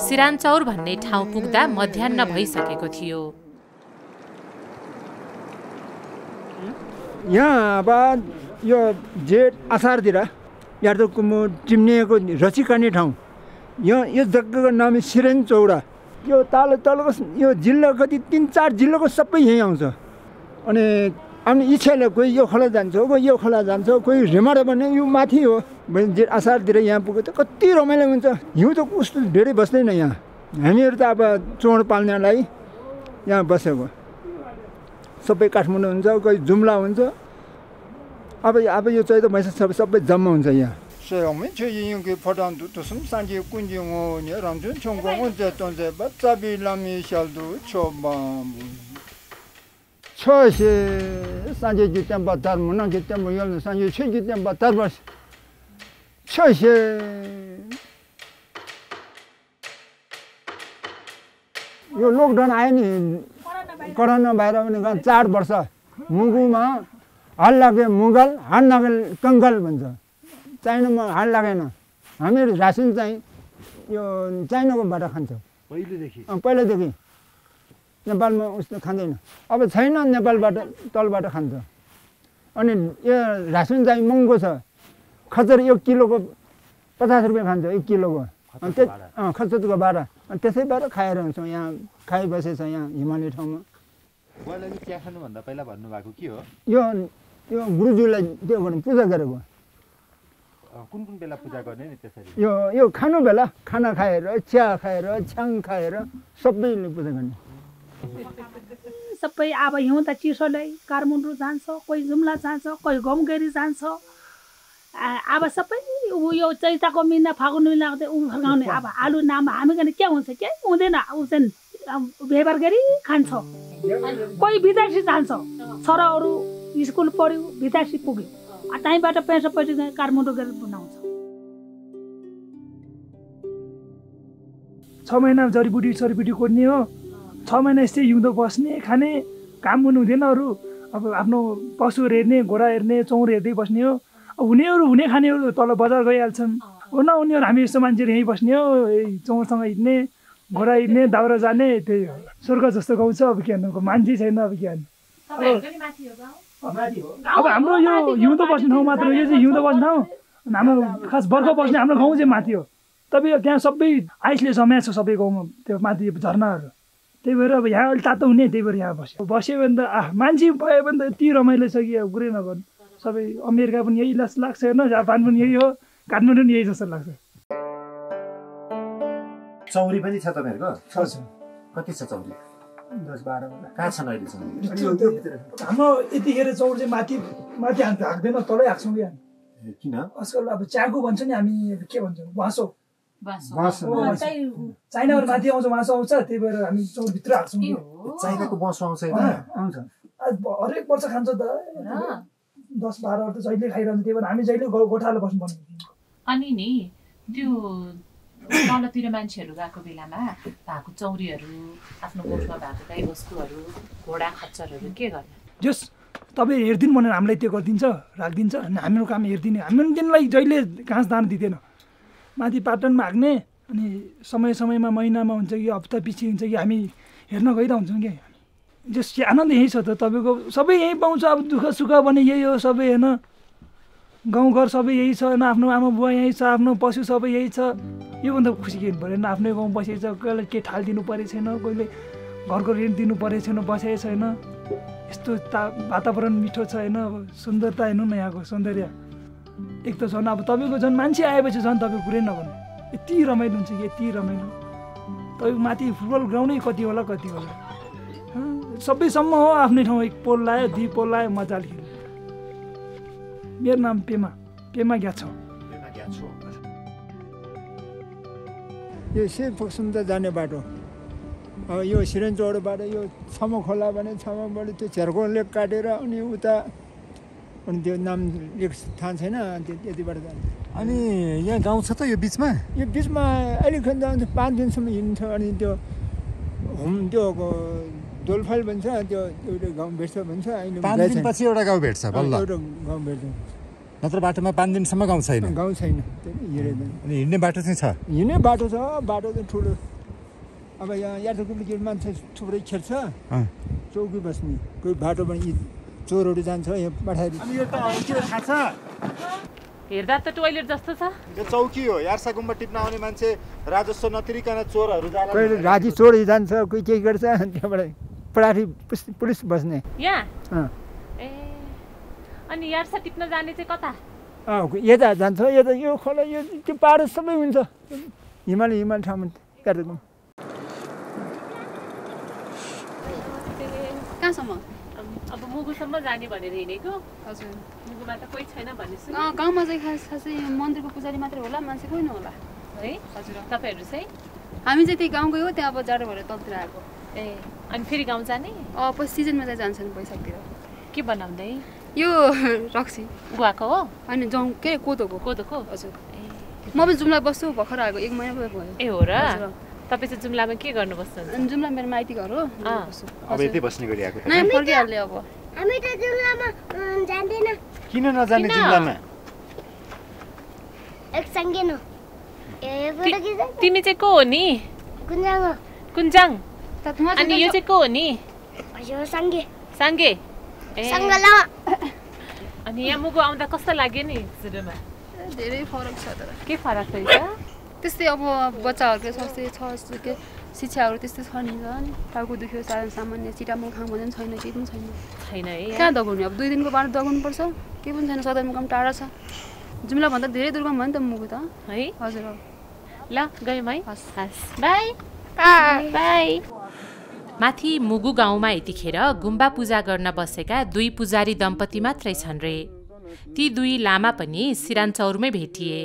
सिरानचौर भन्ने ठाउँ पुग्दा मध्याह्न भइसकेको थियो। यहाँ अब यो जेठ असारतिर या त चिम्निएको रची काट्ने ठाउँ, यो जग्गाको नाम सिरानचौर। यो तलको यो जिल्ला कति 3-4 जिल्लाको सबै यहीँ आउँछ। अनि अनि इच्छाले कोही यो खोला जान्छ, कोही यो खोला जान्छ, कोही रेमाडा भन्ने यो माथि हो। जेठ असारतिर यहाँ पुग्यो त कति रमाइलो हुन्छ। हिउँ त कस्तो धेरै बस्दैन यहाँ। हामीहरू त अब चोड पाल्नेलाई यहाँ बसेको। सबै काठमाडौँ हुन्छ, कोही जुम्ला हुन्छ, अब यो चाहिँ त मैसा सबै जम्मा हुन्छ यहाँ 是我们去应给跑长都什么三节滚进我，你让军全国我在当在把这边那边小都吃吧。छ से सांझे जितने बातार मुना जितने मुयल सांझे छः जितने बातार बस छ से यो लकडाउन आयो नि कोरोना भाइरस भने 4 वर्ष मुगुमा हाल लागे मुगल हाल लागे कंगल भन्छ चाइनामा हाल लागेन हामीहरू रासन चाहिँ यो चाइनाकोबाट खान्छौँ पहिलेदेखि नेपालमा उस्तो खाँदैन अब छैन नेपालबाट तलबाट खान्छ अनि यो रासन चाहिँ महँगो छ खच्चर 1 किलोको 50 रुपियाँ खान्छ 1 किलोको अनि खच्चरको भाडा अनि त्यसैबाट खाएर हुन्छौँ यहाँ खाइबसेछ यहाँ हिमाली ठाउँमा मलाई चिया खानुभन्दा पहिला भन्नुभएको के हो यो गुरुज्यूलाई त्यो गर्नु पूजा गरेको कुन बेला पूजा गर्ने नि त्यसरी यो खानु बेला खाना खाएर चिया खाएर छ्याङ खाएर सबैले पूजा गर्ने सबै अब हिउँदा चिसोले काठमाडौँ जान्छ कोही जुम्ला जान्छ कोही घुमगेरी जान्छ अब सबै यो चैताको महिना फागुन महिना फर्काउने अब आलु नाम हामी गर्ने के हुन्छ के हुँदैन ऊ चाहिँ व्यवहार गरी खान्छ कोही विदेशी जान्छ छोराहरू स्कुल पढ्यो विदेशी पुग्यो त्यहीँबाट पैसा काठमाडौँ गएर बनाउँछ 6 महिना जडीबुटी सडीबुटी कोर्ने हो 6 महिना यस्तै हिउँदो बस्ने खाने काम गर्नु हुँदैन अरू अब आफ्नो पशुहरू हेर्ने घोडा हेर्ने चौर हेर्दै बस्ने हो हुनेहरू हुने खानेहरू तल बजार गइहाल्छन् हो न उनीहरू हामी यस्तो मान्छेहरू यहीँ बस्ने हो चौरसँग हिँड्ने घोडा हिँड्ने दाउरा जाने त्यही हो स्वर्ग जस्तो गाउँ छ अब के भन्नु मान्छे छैन अब के भन्नु अब हाम्रो यो हिउँदो बस्ने ठाउँ मात्र हो यो चाहिँ हिउँदो बस्ने ठाउँ हाम्रो खास बर्खा बस्ने हाम्रो गाउँ चाहिँ माथि हो तपाईँ त्यहाँ सबै आइसले समाएको छ सबै गाउँमा त्यो माथि झरनाहरू त्यही भएर अब यहाँ अलिक तातो हुने त्यही भएर यहाँ बस्यो भने त मान्छे भयो भने त यति रमाइलो छ कि अब कुरै नगर्नु सबै अमेरिका पनि यही लाग्छ हेर्नु जापान पनि यही हो काठमाडौँ पनि यही जस्तो लाग्छ चौरी पनि छ तपाईँहरूको छ कति छ चौरी 10-12 कहाँ छन् अहिले हाम्रो यतिखेर चौर चाहिँ माथि हाँक्दैन तलै हाँक्छौँ कि किन आजकल अब च्याको भन्छ नि हामी के भन्छौँ वासो चाइनाबाट माथि आउँछ वासो आउँछ त्यही भएर हामी चौरभित्र हाँक्छौँ चाइनाको वासो आउँछ आउँछ हरेक वर्ष खान्छ त 10-12 त जहिले खाइरहन्छ त्यही भएर हामी जहिले गोठालो बस्नु पर्ने अनि नि त्यो तलतिर मान्छेहरू गएको बेलामा भएको चौरीहरू आफ्नो गोठमा भएको गाई वस्तुहरू घोडा खच्चरहरू के गर्ने जस तपाईँ हेरिदिनु भनेर हामीलाई त्यो गरिदिन्छ राखिदिन्छ अनि हाम्रो काम हेरिदिने हामी दिनलाई जहिले घाँस दाना दिँदैन माथि पाटनमा हाक्ने अनि समय समयमा महिनामा हुन्छ कि हप्ता पछि हुन्छ कि हामी हेर्न गइरहन्छौँ कि जस आनन्द यही छ त तपाईँको सबै यहीँ पाउँछ अब दुःख सुख भने यही हो सबै होइन गाउँघर सबै यही छ होइन आफ्नो आमा बुवा यही छ आफ्नो पशु सबै यही छ योभन्दा खुसी के परेन आफ्नै गाउँ बसेको छ कहिले के ठालिदिनु परेको छैन कहिले घरको ऋण दिनु परेको छैन बसेको छैन यस्तो वातावरण मिठो छ होइन अब सुन्दरता हेर्नु न यहाँको सौन्दर्य एक त झन् अब तपाईँको झन् मान्छे आएपछि झन् तपाईँ कुरै नगर्नु यति रमाइलो हुन्छ कि यति रमाइलो तपाईँको माथि फुटबल ग्राउन्डै कति होला सबैसम्म हो आफ्नै ठाउँ 1 पोल लायो 2 पोल लायो मजाले खेल्यो मेरो नाम पेमा ग्याछो यो सेफोक्सुम त जाने बाटो अब यो सिरेन्चौरबाट यो छम खोला भने छमबाट त्यो झर्को लेक काटेर अनि उता अनि त्यो नाम लेक थाहा छैन त्यतिबाट जान्छ अनि यहाँ गाउँ छ त यो बिचमा अहिले खन्दा 5 दिनसम्म हिँड्छ अनि त्यो त्यो दोलफाइल भन्छ त्यो एउटा गाउँ भेट्छ भन्छ अहिले 5 दिनपछि एउटा गाउँ भेट्छ बल्ल एउटा गाउँ भेट्छ नत्र बाटोमा 5 दिनसम्म गाउँ छैन अनि हिँड्ने बाटो चाहिँ छ हिँड्ने बाटो छ बाटो चाहिँ ठुलो अब यहाँ यात्रु मान्छे थुप्रै खेल्छ चौकी बस्ने कोही बाटोमा यी चोरहरू जान्छ यहाँ पठाएर हेर्दा त टोयलेट जस्तो छ यो चौकी हो यार्सा गुम्बा टिप्न आउने मान्छे राजस्व नतिरिकन चोरहरू जाला कोही राजी चोर जान्छ कोही के गर्छ त्यहाँबाट पराठी पुलिस बस्ने यहाँ ए अनि यार्सा टिप्न जाने चाहिँ कता यता जान्छ यता यो खोला यो त्यो पाहाड सबै हुन्छ हिमाल ठाउँमा कार्यक्रम कहाँसम्म अब मुगुसम्म जाने भनेर हिँडेको हजुर मुगुमा त कोही छैन भन्ने सुने। गाउँमा चाहिँ खासै मन्दिरको पुजारी मात्रै होला, मान्छे कोही नहोला है। हजुर तपाईहरु चाहिँ? हामी चाहिँ त्यही गाउँकै हो, त्यहाँ अब जाडो भएर तलतिर आएको। अनि फेरि गाउँ जाने? पछि सिजनमा चाहिँ जान्छन् बैशाखतिर। के बनाउँदै? यो रक्सी गुवाको हो? होइन जौँ के कोदोको। कोदोको? हजुर। म पनि जुम्ला बस्छु, भर्खर आएको 1 महिना भयो। ए हो र? तपाईँ चाहिँ जुम्लामा के गर्नु बस्नुहुन्छ? जुम्ला मेरो माइती घर हो। अब यतै बस्ने गरी आएको। नै फर्किहाल्ने अब। हामी त जुम्लामा जान्दैन। किन नजाने जुम्लामा? एक सँगै न। तिमी चाहिँ को हो नि? कुन्जाङ हो। कुन्जाङ? अनि यो चाहिँ को हो नि? यो सँगै। सँगै? सँगल। अनि यहाँ मुगु आउँदा कस्तो लाग्यो नि सुरुमा? धेरै फरक छ तर। के फरक रहेछ? त्यस्तै अब बच्चाहरूको स्वास्थ्य छ के शिक्षाहरू त्यस्तै छ नि झन्। टाउको दुख्यो सामान्य चिटामुख खाउँ भने छैन, केही पनि छैन। छैन है। कहाँ दगाउनु? अब 2 दिनको बाद दगाउनु पर्छ। केही पनि छैन, सदरमुकाम टाढा छ। जुम्ला भन्दा धेरै दुर्गम भयो नि त मुगु त है। हजुर। ल गयौँ है। हस् बाई। बाई। माथि मुगु गाउँमा यतिखेर गुम्बा पूजा गर्न बसेका 2 पुजारी दम्पति मात्रै छन् रे। ती 2 लामा पनि सिरानचौरमै भेटिए।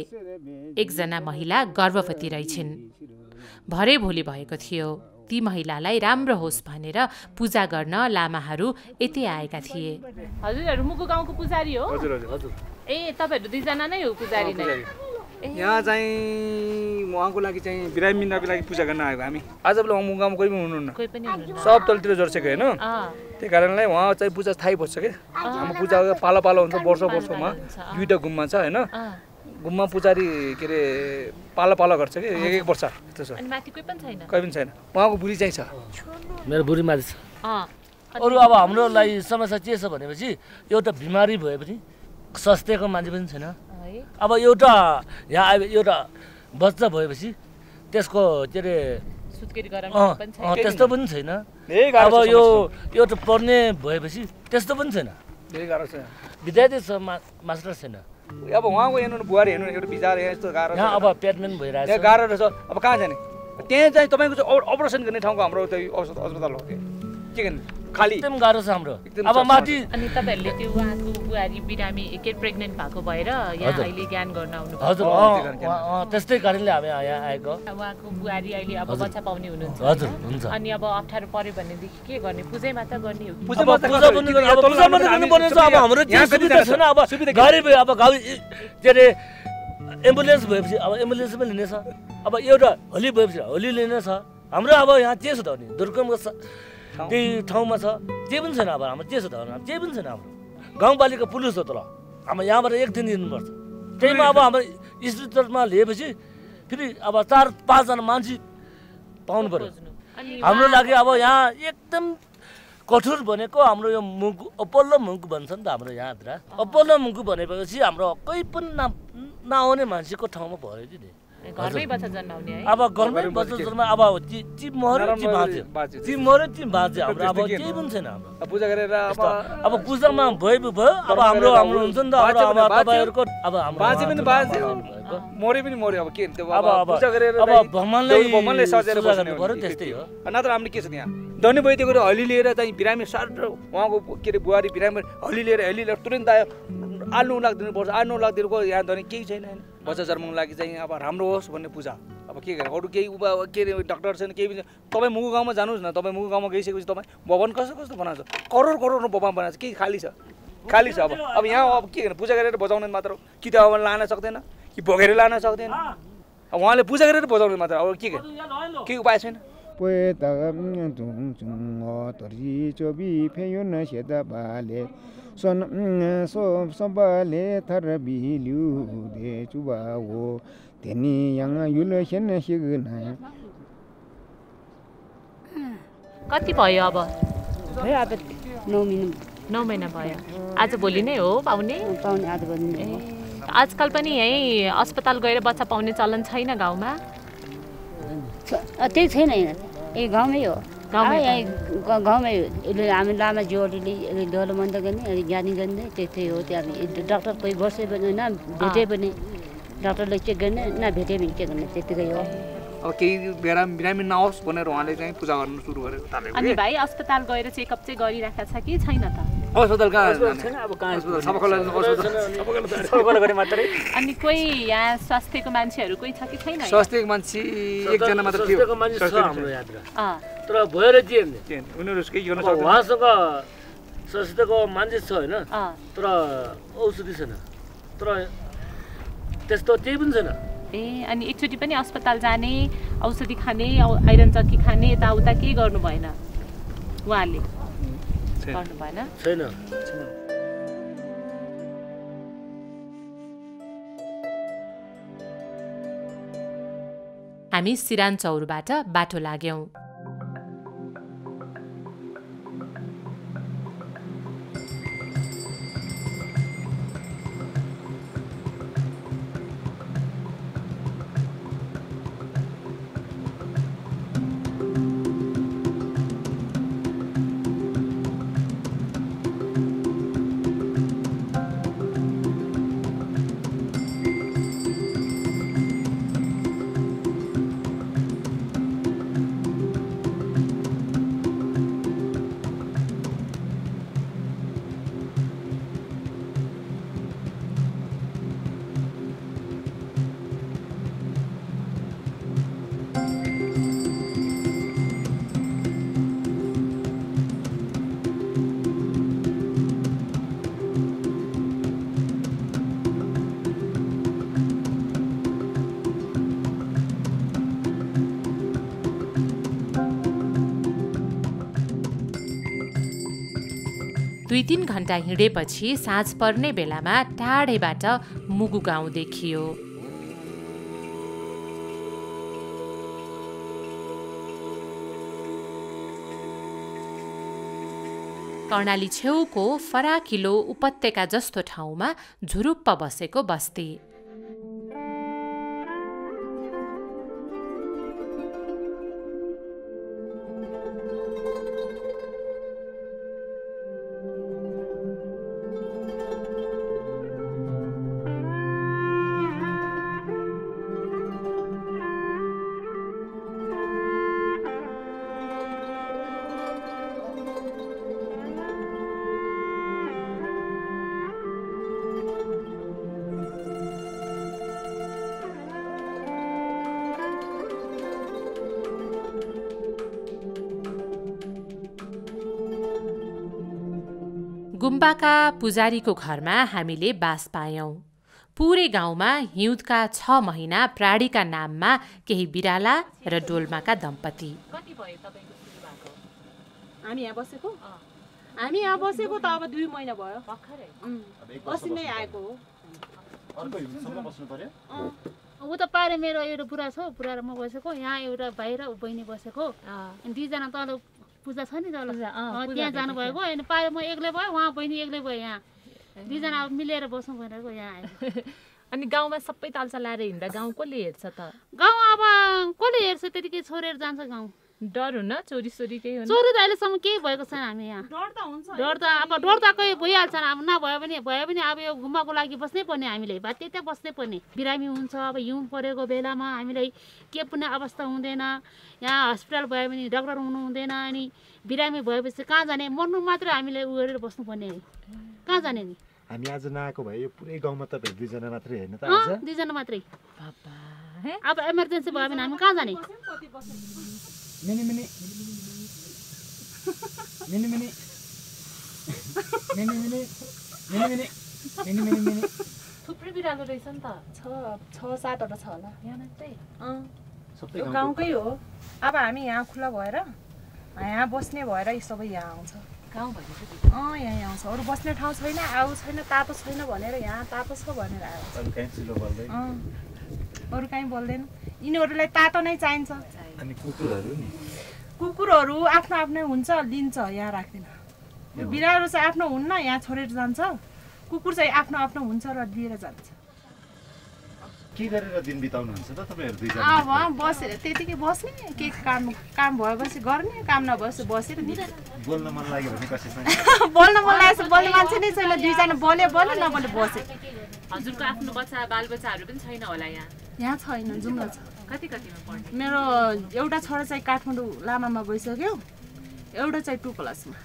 एकजना महिला गर्भवती रहेछिन्। भरे भोलि भएको थियो। ती महिलालाई राम्रो होस् भनेर पूजा गर्न लामाहरू यतै आएका थिए। हजुरहरू मुगु गाउँको पुजारी हो? हजुर हजुर हजुर। ए तपाईहरु 2 जना नै हो पुजारी नै? यहाँ चाहिँ उहाँको लागि चाहिँ बिरामी बिन्दाको लागि पूजा गर्न आएको हामी। आज बेला मुगु गाउँमा कोही पनि हुनुहुन्न। कोही पनि हुनुहुन्न। सब तलतिर जर्सेको हैन। त्यही कारणले उहाँ चाहिँ पूजा थाहै पर्छ के। हाम्रो पूजा पालो पालो हुन्छ, वर्षमा 2टा गुम्बा छ हैन। गुम्बा पुजारी के रे पालो पालो गर्छ के, 1 वर्ष यस्तो छ। अनि माथि कोही पनि छैन? कोही पनि छैन। उहाँको बुढी चाहिँ छ। मेरो बुढी माथि छ। अरु अब हाम्रो लागि समस्या के छ भनेपछि एउटा बिमारी भएपछि स्वास्थ्यको मान्छे पनि छैन। अब एउटा यहाँ एउटा बच्चा भएपछि त्यसको के रे सुत्केरी गराउने पनि छैन। त्यस्तो पनि छैन। अब यो एउटा पढ्ने भएपछि त्यस्तो पनि छैन। धेरै गाह्रो छ। विद्यार्थी छ, मास्टर छैन। अब उहाँको हेर्नु बुहारी हेर्नु एउटा बिचार यस्तो गाह्रो छ। यहाँ अब पेटमेन्ट भइरहेछ। यहाँ गाह्रो रहेछ। अब कहाँ जाने? त्यहाँ चाहिँ तपाईँको चाहिँ अपरेसन गर्ने ठाउँको हाम्रो त्यो अस्पताल हो के गर्ने खाली एकदम गाह्रो छ हाम्रो। अब माथि अनि तपाईहरुले त्यो उहाँको बुहारी बिरामी के प्रेग्नेन्ट भएको भएर यहाँ अहिले ज्ञान गर्न आउनु भयो? हजुर त्यस्तै कारणले हामी यहाँ आएको। उहाँको बुहारी अहिले अब बच्चा पाउने हुनुहुन्छ? हजुर हुन्छ। अनि अब अप्ठ्यारो पर्यो भनेदेखि के गर्ने? पूजैमा त गर्ने हो? पूजा पनि गर्नुपर्ने छ। अब हाम्रो यहाँ सुविधा छैन। अब गरिब अब गाउँ के रे एम्बुलेन्स भएपछि अब एम्बुलेन्स पनि लिनेछ। अब एउटा होली भएपछि होली लिनेछ। हाम्रो अब यहाँ के छ त नि दुर्गमको त्यही ठाउँमा छ, जे पनि छैन। अब हाम्रो के छ त? जे पनि छैन। हाम्रो गाउँपालिका पुलिस हो त ल। अब यहाँबाट 1 दिन दिनुपर्छ। त्यहीमा अब हाम्रो स्थितिमा लिएपछि फेरि अब 4-5 जना मान्छे पाउनु पर्यो। हाम्रो लागि अब यहाँ एकदम कठोर भनेको हाम्रो यो मुगु अपल्लो मुगु भन्छ नि त हाम्रो यहाँतिर। अपल्लो मुगु भनेपछि हाम्रो कोही पनि नआउने मान्छेको ठाउँमा पर्यो नि। घरमै बच्चा जन्माउने है? अब घरमै बच्चा जन्मा अब चिप मर्यो चिप बाँच्यो, चिप मर्यो चिप बाँच्यो। हाम्रो अब केही पनि छैन। हाम्रो पूजा गरेर अब पूजामा भयो अब हाम्रो हुन्छ नि त। अब तपाईहरुको अब हाम्रो बाँचे पनि बाँच्यो, मरे पनि मर्यो। अब के अब पूजा गरेर अब भगवानले सजेर बस्नु पर्यो। त्यस्तै हो। नत्र हामीले के छ त्यहाँ धनी वैद्यको हली लिएर चाहिँ बिरामी साह्रो उहाँको के रे बुहारी बिरामी हली लिएर तुरन्त आयो। 8-9 लाख दिनुपर्छ। 8-9 लाख दिएको यहाँ धनी केही छैन हैन। बच्चा जन्माउनु लागि चाहिँ अब राम्रो होस् भन्ने पूजा। अब के गर्ने? अरू केही के रे डाक्टर छैन, केही पनि। तपाईँ मुगु गाउँमा जानुहोस् न। तपाईँ मुगु गाउँमा गइसकेपछि तपाईँ भवन कस्तो कस्तो बनाएको छ, करोडको भवन बनाएको छ। केही खाली छ, खाली छ। अब यहाँ अब के गर्ने? पूजा गरेर बजाउने मात्र हो कि त अब लान सक्दैन कि भोगेर लान सक्दैन। अब उहाँले पूजा गरेर बजाउने मात्र। अब के गर्ने? केही उपाय छैन। कति भयो अब? भयो अब 9 महिना भयो। आज भोलि नै हो पाउने? आज भोलि नै हो। आजकल पनि यही अस्पताल गएर बच्चा पाउने चलन छैन गाउँमा? त्यही छैन यहाँ गाउँमै हो। गाउँमै हामी लामा जोडीले डेभलपमेन्ट गर्ने ज्ञानी गर्ने त्यही हो। त्यहाँ डाक्टर कोही बस्यो भने न भेटे पनि डाक्टरले चेक गर्ने न भेटे पनि चेक गर्ने त्यतिकै हो। अब केही बिरामी नहोस् भनेर उहाँले चाहिँ पूजा गर्न सुरु गरेको। अनि भाइ अस्पताल गएर चेकअप चाहिँ गरिराखेको छ कि छैन त? अस्पताल कहाँ छैन अब कहाँ सबैलाई सबैलाई गरे मात्रै अनि कोही यहाँ स्वास्थ्यको मान्छेहरू कोही छ कि छैन स्वास्थ्यको मान्छे एकजना मात्र थियो स्वास्थ्यको मान्छे छ हाम्रो यहाँतिर तर भएर के उनीहरू केही गर्न सक्दैन उहाँसँग स्वास्थ्यको मान्छे छ होइन तर औषधि छैन तर त्यस्तो केही पनि छैन ए अनि एकचोटि पनि अस्पताल जाने औषधि खाने आइरन चक्की खाने यताउता केही गर्नु भएन उहाँले गर्नु भएन छैन हामी सिरानचौरबाट बाटो लाग्यौं दुई तीन घण्टा हिँडेपछि साँझ पर्ने बेलामा टाढैबाट मुगु गाउँ देखियो कर्णाली छेउको फराकिलो उपत्यका जस्तो ठाउँमा झुरुप्प बसेको बस्ती गुम्बाका पुजारीको घरमा हामीले बास पायौं पुरै गाउँमा हिउँदका 6 महिना प्राणीका नाममा केही बिराला र डोल्माका दम्पति कति भयो तपाईको सुरु भएको हामी यहाँ बसेको त अब 2 महिना भयो भर्खरै अस्ति नै आएको हो अर्को हिउँदसम्म बस्नु पर्यो उ त पारे मेरो एउटा बुढा छ बुढा र म बसेको यहाँ एउटा भाइ र बहिनी बसेको अनि दुईजना तल पूजा छ नि तल त्यहाँ जानु भएको अनि पारे म एक्लै भयो उहाँ बहिनी एक्लै भयो यहाँ दुईजना अब मिलेर बस्नु भनेको यहाँ आयो अनि गाउँमा सबै तालसा लाएर हिँड्दा गाउँ कसले हेर्छ त गाउँ अब कसले हेर्छ त्यतिकै छोडेर जान्छ गाउँ डर हुन्न चोरी सोरी केही हुन्न चोरी त अहिलेसम्म केही भएको छैन हामी यहाँ डर त कोही भइहाल्छ अब नभए पनि अब यो गुम्बाको लागि बस्नै पर्ने हामीले भए त्यतै बस्नै पर्ने बिरामी हुन्छ अब हिउँ परेको बेलामा हामीलाई के पनि अवस्था हुँदैन यहाँ हस्पिटल भयो भने डाक्टर हुनु हुँदैन अनि बिरामी भएपछि कहाँ जाने मर्नु मात्रै हामीले उ गरेर बस्नुपर्ने कहाँ जाने नि हामी आज नआएको भए यो पुरै गाउँमा त दुईजना मात्रै हैन त आज दुईजना मात्रै अब इमर्जेन्सी भयो भने हामी कहाँ जाने mini mini mini mini mini mini mini mini mini mini mini थुप्रै बिरालो रहेछ नि त 6-7 वटा छ होला यहाँ मात्रै यो गाउँकै हो अब हामी यहाँ खुला भएर यहाँ बस्ने भएर सबै यहाँ आउँछ गाउँ भनेको यहाँ आउँछ अरू बस्ने ठाउँ छैन आउ छैन तातो छैन भनेर यहाँ तातो छ भनेर आउँछ अरू कहीँ बोल्दैन यिनीहरूलाई तातो नै चाहिन्छ अनि कुकुरहरू नि कुकुरहरू आफ्नो आफ्नै हुन्छ लिन्छ यहाँ राख्दैन बिरालो चाहिँ आफ्नो हुन्न यहाँ छोडेर जान्छ कुकुर चाहिँ आफ्नो आफ्नो हुन्छ र लिएर जान्छ के गरेर दिन बिताउनुहुन्छ त तपाईहरु दुईजना अब बसेर त्यतिकै बस्ने के काम भएपछि गर्ने काम नभएपछि बसेर बोल्न मन लाग्यो भने कसैसँग बोल्न मन लागेछ बोल्ने मान्छे नै छैन दुईजना बोले नबोले बसे हजुरको आफ्नो बच्चा बालबच्चाहरू पनि छैन होला यहाँ छैन जुम्ला छ कतिमा पढ्ने मेरो एउटा छोरा चाहिँ काठमाडौँ लामामा गइसक्यो एउटा चाहिँ 2 क्लासमा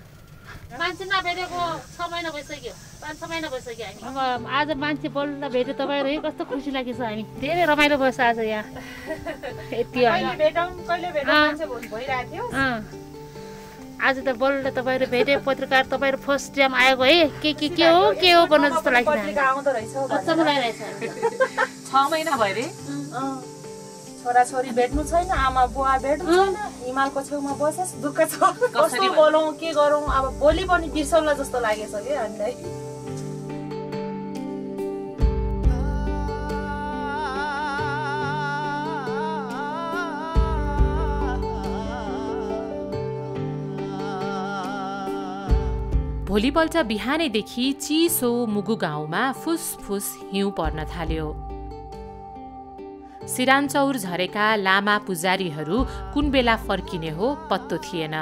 मान्छे नभेटेको 6 महिना भइसक्यो 5-6 महिना भइसक्यो हामी अब आज मान्छे बल्ल भेटे तपाईहरु कस्तो खुसी लागेछ हामी धेरै रमाइलो भयो आज यहाँ यति कहिले भेटौँ मान्छे भइरहेको थियो आज त बल्ल तपाईहरु भेटे पत्रकार तपाईहरु फर्स्ट टाइम आएको है के हो भन्न जस्तो लाग्छ पत्रिका आउँदो रहेछ अचम्म लागिरहेछ 6 महिना भयो रे छोराछोरी भेट्नु छैन आमा बुवा भेट्नु छैन हिमालको छेउमा बसेस दुःख छ कस्तो बोलौँ के गरौँ अब बोली पनि बिर्सौला जस्तो लागेछ के हामीलाई भोलिपल्ट बिहानैदेखि चिसो मुगु गाउँमा फुसफुस हिउँ पर्न थाल्यो। सिरानचौर झरेका लामा पुजारीहरू कुन बेला फर्किने हो पत्तो थिएन।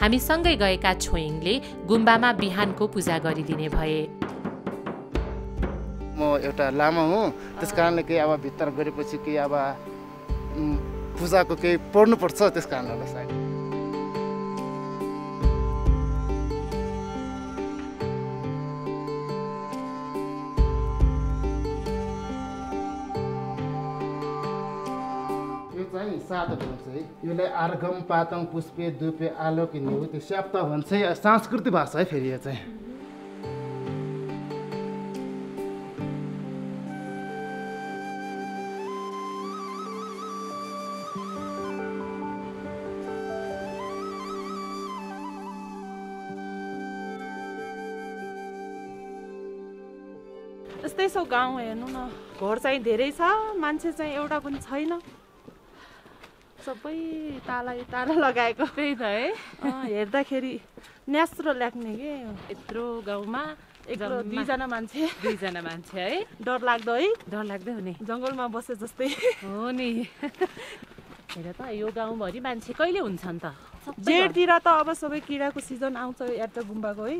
हामी सँगै गएका छोइङले गुम्बामा बिहानको पूजा गरिदिने भए। म एउटा लामा हुँ, त्यसकारणले केही अब भित्र गरेपछि केही अब पूजाको केही पढ्नुपर्छ, त्यस कारणले होला सायद। सातो भन्छ है, यसलाई आर्गम पातङ पुष्पे दुपे आलोकी न्यु त्यो स्याप्त भन्छ है, सांस्कृतिक भाषा है फेरि यो चाहिँ। यस्तै सो गाउँ हेर्नु न, घर चाहिँ धेरै छ, मान्छे चाहिँ एउटा पनि छैन, सबै ताला लगाएको। त्यही त है, हेर्दाखेरि न्यास्रो लाग्ने के यत्रो गाउँमा दुईजना मान्छे है, डर लाग्दो है, डर लाग्दै हो नि, जङ्गलमा बसे जस्तै हो नि। हेर त यो गाउँभरि मान्छे कहिले हुन्छन् त? जेठतिर त अब सबै किराको सिजन आउँछ यात्रा गुम्बाको है,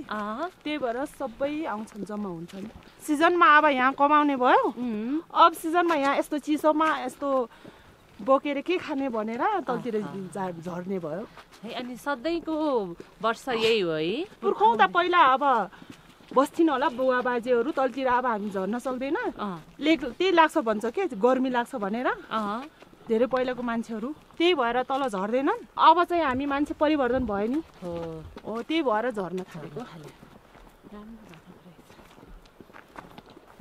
त्यही भएर सबै आउँछन्, जम्मा हुन्छन्। सिजनमा अब यहाँ कमाउने भयो, अब सिजनमा यहाँ यस्तो चिसोमा यस्तो बोकेर के खाने भनेर तलतिर झर्ने भयो है। अनि सधैँको वर्ष यही हो है? पुर्खौँ त पहिला अब बस्थिन होला बुवा बाजेहरू, तलतिर अब हामी झर्न सक्दैन, त्यही लाग्छ भन्छ के, गर्मी लाग्छ भनेर धेरै पहिलाको मान्छेहरू, त्यही भएर तल झर्दैनन्। अब चाहिँ हामी मान्छे परिवर्तन भयो नि, हो त्यही भएर झर्न थालेको।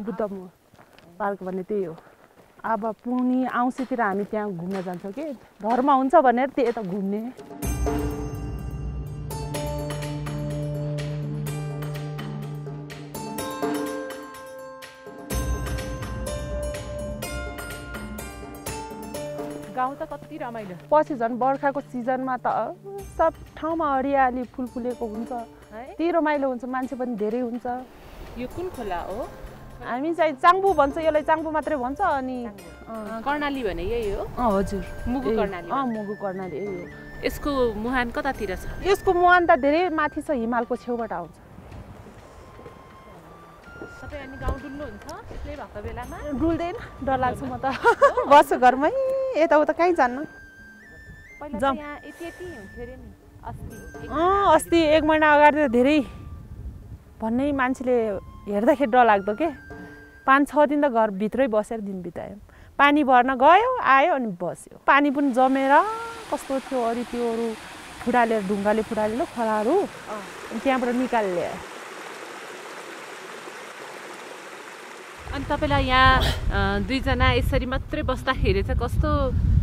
बुद्ध पार्क भन्ने त्यही हो। अब पुनी औँसीतिर हामी त्यहाँ घुम्न जान्छौँ कि, धर्म हुन्छ भनेर त्यही त घुम्ने। गाउँ त कति रमाइलो। पछि झन् बर्खाको सिजनमा त सब ठाउँमा हरियाली फुल फुलेको हुन्छ, त्यही रमाइलो हुन्छ, मान्छे पनि धेरै हुन्छ। यो कुन खोला हो? हामी चाहिँ चाङबु भन्छ, यसलाई चाङबु मात्रै भन्छ। अनि कर्णाली भने यही हो? हजुर, मुगु कर्णाली। मुगु कर्णाली यही हो। यसको मुहान कतातिर छ? यसको मुहान त धेरै माथि छ, हिमालको छेउबाट आउँछ। तपाईँ अनि गाउँ डुल्नुहुन्छ यसले भएको बेलामा? डुल्दैन, डर लाग्छ, म त बस्छु घरमै, यताउता कहीँ जान्न। अस्ति 1 महिना अगाडि त धेरै भन्नै मान्छेले हेर्दाखेरि डर लाग्दो के, 5-6 दिन त घरभित्रै बसेर दिन बितायो। पानी भर्न गयो आयो अनि बस्यो, पानी पनि जमेर कस्तो थियो, अरू त्योहरू फुटालेर ढुङ्गाले फुटालेर खोलाहरू त्यहाँबाट निकालेर ल्यायो। अनि तपाईँलाई यहाँ दुईजना यसरी मात्रै बस्दाखेरि चाहिँ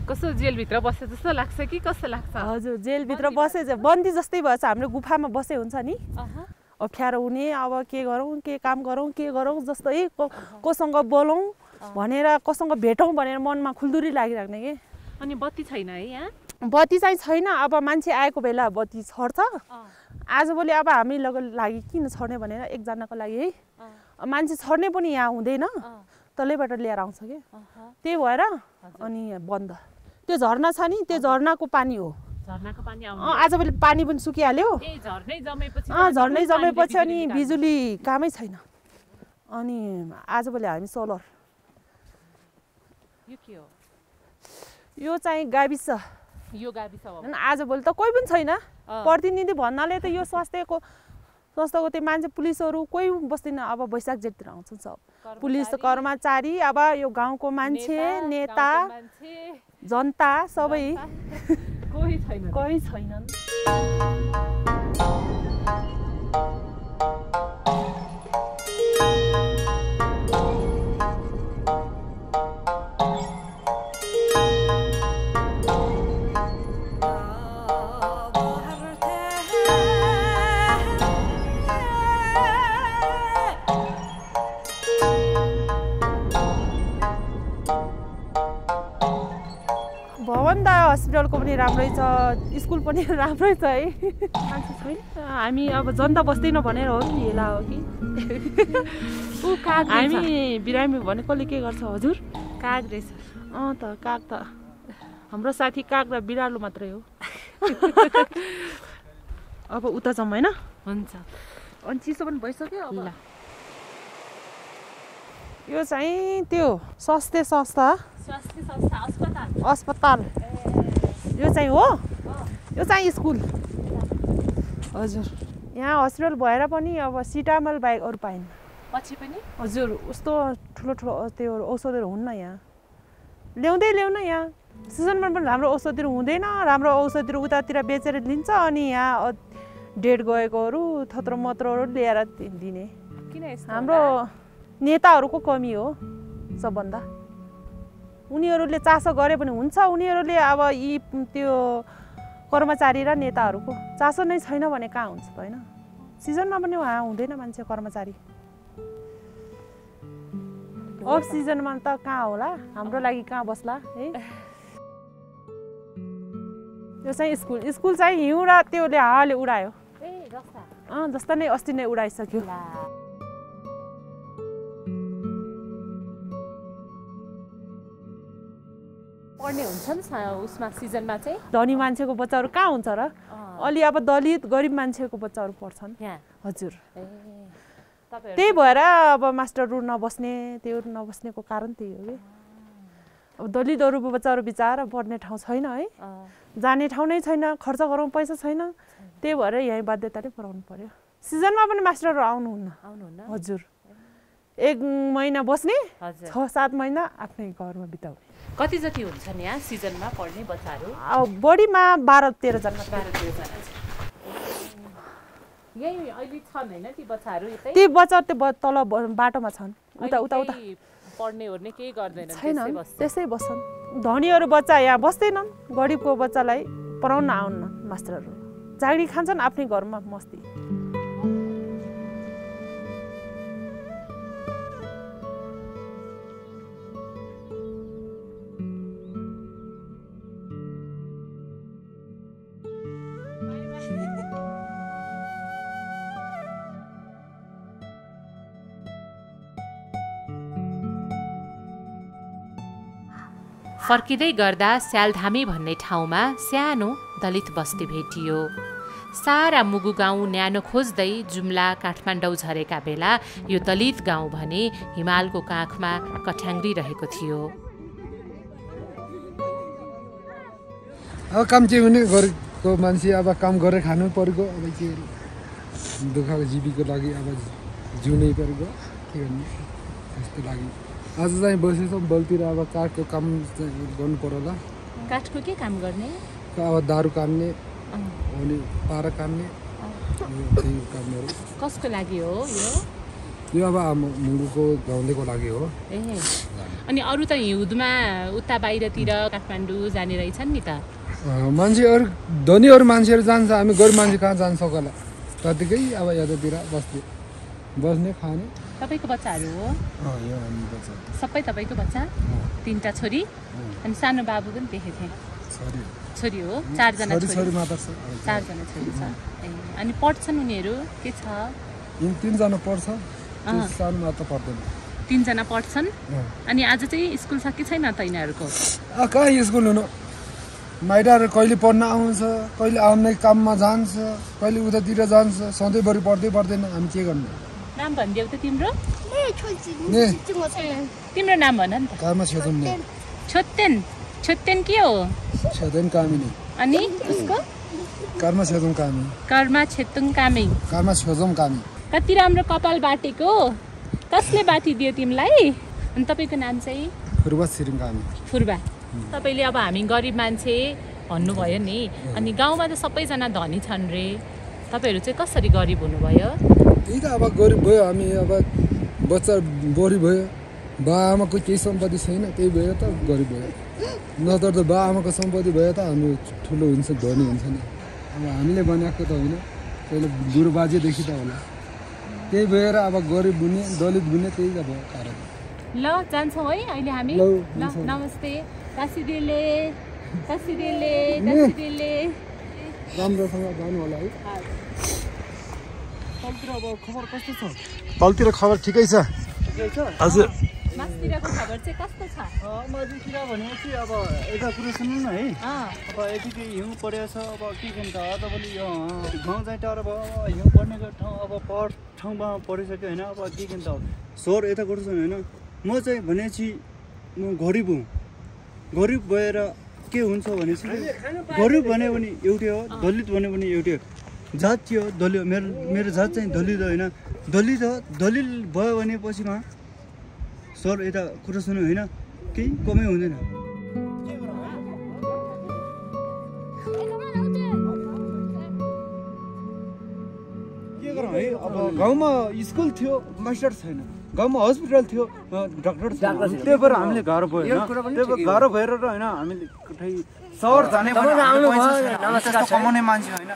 कस्तो जेलभित्र बसे जस्तो लाग्छ कि कस्तो लाग्छ? हजुर, जेलभित्र बसे बन्दी जस्तै भएछ। हाम्रो गुफामा बसे हुन्छ नि, अप्ठ्यारो हुने, अब के गरौँ, के काम गरौँ, के गरौँ जस्तै, कोसँग बोलौँ भनेर, कोसँग भेटौँ भनेर मनमा खुल्दुरी लागिराख्ने के। अनि बत्ती छैन है यहाँ? बत्ती चाहिँ छैन, अब मान्छे आएको बेला बत्ती छर्छ। आजभोलि अब हामी लागि किन छर्ने भनेर एकजनाको लागि है, मान्छे छर्ने पनि यहाँ हुँदैन, तलैबाट लिएर आउँछ कि, त्यही भएर अनि बन्द। त्यो झरना छ नि, त्यो झरनाको पानी हो। झरनाको पानी आजभोलि पानी पनि सुकिहाल्यो, झर्नै जमेपछि अनि बिजुली कामै छैन। अनि आजभोलि हामी सोलर, यो के हो? यो चाहिँ गाविस यो गाविस हो आजभोलि त कोही पनि छैन प्रतिनिधि भन्नाले त यो संस्थाको त्यो मान्छे पुलिसहरू कोही बस्दैन अब वैशाख जेठतिर आउँछन् सब पुलिस कर्मचारी अब यो गाउँको मान्छे नेता जनता सबै कोही छैनन् हस्पिटलको पनि राम्रै छ स्कुल पनि राम्रै छ है मान्छे छैन हामी अब जनता बस्दैन भनेर हो कि हेला हो कि हामी बिरामी भनेकोले के गर्छ हजुर काग रहेछ त काग त हाम्रो साथी काग र बिरालो मात्रै हो अब उता जाउँ होइन हुन्छ अनि चिसो पनि भइसक्यो अब यो चाहिँ त्यो स्वास्थ्य संस्था अस्पताल यो चाहिँ हो यो चाहिँ स्कुल हजुर यहाँ हस्पिटल भएर पनि अब सिटामल बाहेक अरू पाइन् पछि पनि हजुर उस्तो ठुलो त्यो औषधहरू हुन्न यहाँ ल्याउन यहाँ सिजनमा पनि राम्रो औषधहरू हुँदैन राम्रो औषधहरू उतातिर बेचेर लिन्छ अनि यहाँ डेट गएकोहरू थत्रो मत्रोहरू ल्याएर दिने हाम्रो नेताहरूको कमी हो सबभन्दा उनीहरूले चासो गरे पनि हुन्छ उनीहरूले अब यी त्यो कर्मचारी र नेताहरूको चासो नै छैन भने कहाँ हुन्छ त होइन सिजनमा पनि उहाँ हुँदैन मान्छे कर्मचारी अफ सिजनमा त कहाँ होला हाम्रो लागि कहाँ बस्ला है यो चाहिँ स्कुल चाहिँ हिउँ र त्योले हावाले उडायो जस्ता नै अस्ति नै उडाइसक्यो पढ्ने हुन्छ नि उसमा सिजनमा चाहिँ धनी मान्छेको बच्चाहरू कहाँ हुन्छ र अलि अब दलित गरिब मान्छेको बच्चाहरू पढ्छन् हजुर त्यही भएर अब मास्टरहरू नबस्ने त्यो नबस्नेको कारण त्यही हो कि अब दलितहरूको बच्चाहरू बिचारा पढ्ने ठाउँ छैन है जाने ठाउँ नै छैन खर्च गरौँ पैसा छैन त्यही भएर यहीँ बाध्यताले पढाउनु पर्यो सिजनमा पनि मास्टरहरू आउनुहुन्न हजुर 1 महिना बस्ने 6-7 महिना आफ्नै घरमा बिताउने कति जति हुन्छन् यहाँ सिजनमा पढ्ने बच्चाहरू बढीमा 12-13 जना यही अहिले छन् हैन ती बच्चाहरू ती बच्चा त्यो तल बाटोमा छन् उता पढ्ने ओर्ने केही गर्दैन त्यसै बस्छन् धनीहरू बच्चा यहाँ बस्दैनन् गरिबको बच्चालाई पढाउन आउन्न मास्टरहरू चाकरी खान्छन् आफ्नै घरमा मस्ती फर्किँदै गर्दा स्यालधामी भन्ने ठाउँमा सानो दलित बस्ती भेटियो सारा मुगु गाउँ न्यानो खोज्दै जुम्ला काठमाडौँ झरेका बेला यो दलित गाउँ भने हिमालको काखमा कठ्याङ्ग्रिरहेको थियो अब काम चाहिँ हुने गरेको मान्छे अब काम गरेर खानु परेको अब के दुःखको जीविको लागि अब जिउनै परेको के गर्ने त्यस्तो लागि आज चाहिँ बसेछौँ बलतिर अब काठको काम गर्नु पर्यो होला काठको के काम गर्ने अब दारू काट्ने अनि पारा काट्ने कामहरू कसको लागि हो यो अब मुगुको गाउँलेको लागि हो अनि अरू त हिउँदमा उता बाहिरतिर काठमाडौँ जाने रहेछन् नि त मान्छेहरू धनीहरू मान्छेहरू जान्छ हामी गरिब मान्छे कहाँ जान सकला त्यतिकै अब यतातिर बस्ने खाने तपाईको बच्चाहरू हो सबै तपाईको बच्चा 3टा छोरी अनि सानो बाबु पनि देखेथे छोरी हो 4 जना छोरी मात्र छ 4 जना छोरी छ अनि पढ्छन् उनीहरू के छ 3 जना पढ्छ सानो मात्र पढ्दैन 3 जना पढ्छन् अनि आज चाहिँ स्कुल छ कि छैन त यिनीहरूको कहाँ स्कुल हुनु माइटाहरू कहिले पढ्न आउँछ कहिले आउने काममा जान्छ कहिले उतातिर जान्छ सधैँभरि पढ्दैन हामी के गर्नु नाम भनिदेऊ त तिम्रो तिम्रो नाम भन नि त कामा छोटेन छोटेन के हो छोटेन कामिनी अनि उसको कर्मा छेजुङ कामी कति राम्रो कपाल बाटेको कसले बाटिदियो तिमीलाई अनि तपाईको नाम चाहिँ फुर्बा छिरिङ कामी फुर्बा तपाईले अब हामी गरिब मान्छे भन्नुभयो नि अनि गाउँमा त सबैजना धनी छन् रे तपाईहरु चाहिँ कसरी गरिब हुनुभयो त्यही त अब गरिब भयो हामी अब बच्चा बोरी भयो बाआमाको केही सम्पत्ति छैन त्यही भएर त गरिब भयो नत्र त बाआमाको सम्पत्ति भए त हामी ठुलो हुन्छ धनी हुन्छ नि अब हामीले बनाएको त होइन पहिले गुरुबाजेदेखि त होला त्यही भएर अब गरिब हुने दलित हुने त्यही त भयो कारण ल जान्छौँ है अहिले हामी ल नमस्ते काशीदेले राम्रोसँग जानु होला है तलतिर अब खबर कस्तो छ तलतिर खबर ठिकै छ हजुर मास्तिरको खबर चाहिँ कस्तो छ माथितिर भनेपछि अब एउटा कुरो सुन्नु न है अब यतिकै हिउँ परेको छ अब के भन्छ तपाईँले यो गाउँ चाहिँ टाढो भयो हिउँ पर्नेको ठाउँ अब ठाउँमा परिसक्यो होइन अब के भन्छ सहर यता गर्छु होइन म चाहिँ भनेपछि म गरिब हुँ गरिब भएर के हुन्छ भनेपछि गरिब भन्यो भने एउटै हो दलित भन्यो भने एउटै हो जात थियो दलित मेरो जात चाहिँ दलित होइन दलित हो दलित भयो भने पछिमा सर यता कुरा सुन्नु होइन केही कमै हुँदैन के गरौँ है अब गाउँमा स्कुल थियो मास्टर छैन गाउँमा हस्पिटल थियो डाक्टर थिएन त्यही भएर हामीले गाह्रो भयो त्यही गाह्रो भएर र होइन हामीले कतै सहर जाने कमाउने मान्छे होइन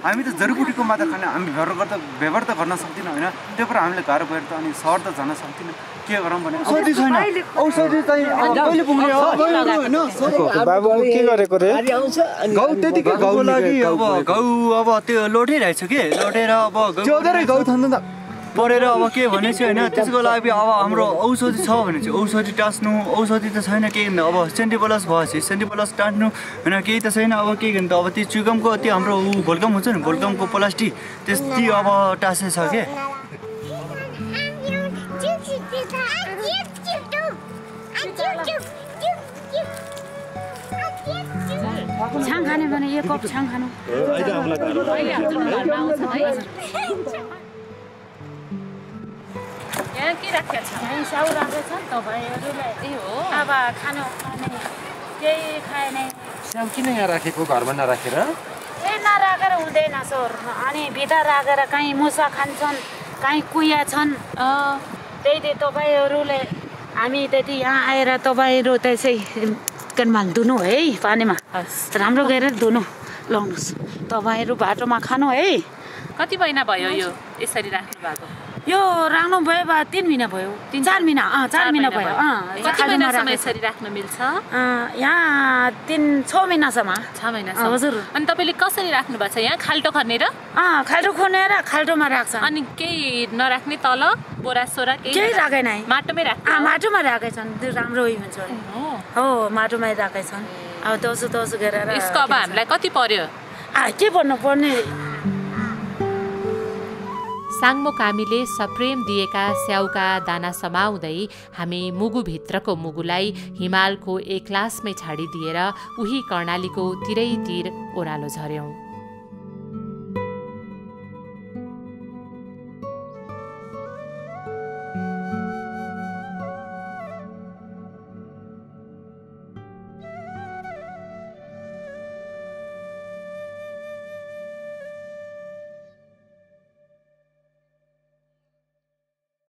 हामी त जडीबुटीको मात्र खाने हामी व्यवहार त गर्न सक्दैनौँ होइन त्यही भएर हामीले गाह्रो भएर त अनि सहर त जान सक्दैनौँ के गरौँ भने औषधि छैन औषधि चाहिँ कहिले पुग्ने हो होइन बाबुले के गरेको रे गाउँ त्यतिकै गाउँको लागि अब गाउँ अब त्यो लोटिरहेछ कि लोटेर अब गाउँ थान्नु त परेर अब के भने चाहिँ होइन त्यसको लागि अब हाम्रो औषधि छ भने चाहिँ औषधि टाँच्नु औषधि त छैन केही अब सेन्टिप्लस भएपछि सेन्टिप्लस टाँच्नु होइन केही त छैन अब के भन्छ अब त्यो चुगमको त्यो हाम्रो भोल्कम हुन्छ नि भोल्कमको प्लास्टिक त्यति अब टाँसे छ के छाङ खाने भने एक कप छाङ खानु यहाँ के राखेको छ स्याउ राखेको छ नि तपाईँहरूलाई ए हो अब खानु खाने केही खाएन स्याउ किन यहाँ राखेको घरमा नराखेर ए नराखेर हुँदैन सर अनि भित्र राखेर काहीँ मुसा खान्छन् काहीँ कुया छन् त्यही तपाईँहरूले हामी त्यति यहाँ आएर तपाईँहरू त्यसै केनमाल धुनु है पानीमा राम्रो गरेर धुनु लाउनुहोस् तपाईँहरू बाटोमा खानु है कति महिना भयो यो यसरी राख्नु भएको यो राख्नु भयो 3 महिना भयो 4 महिना 4 महिना भयो कति महिनासम्म यसरी राख्न मिल्छ यहाँ 6 महिनासम्म 6 महिनासम्म हजुर अनि तपाईँले कसरी राख्नु भएको छ यहाँ खाल्टो खनेर खाल्टो खनेर खाल्टोमा राख्छ अनि केही नराख्ने तल बोरा सोरा केही राखेन माटोमै राख्छ माटोमा राखेछन् त्यो राम्रो हुन्छ हो माटोमै राखेछन् अब दसो गरेर यसको अब हामीलाई कति पर्यो के भन्नु पर्ने साङ्मो कामीले सप्रेम दिएका स्याउका दाना समाउँदै हामी मुगुभित्रको मुगुलाई हिमालको एक लासमै छाडिदिएर उही कर्णालीको तिरै तिर ओह्रालो झर्यौं।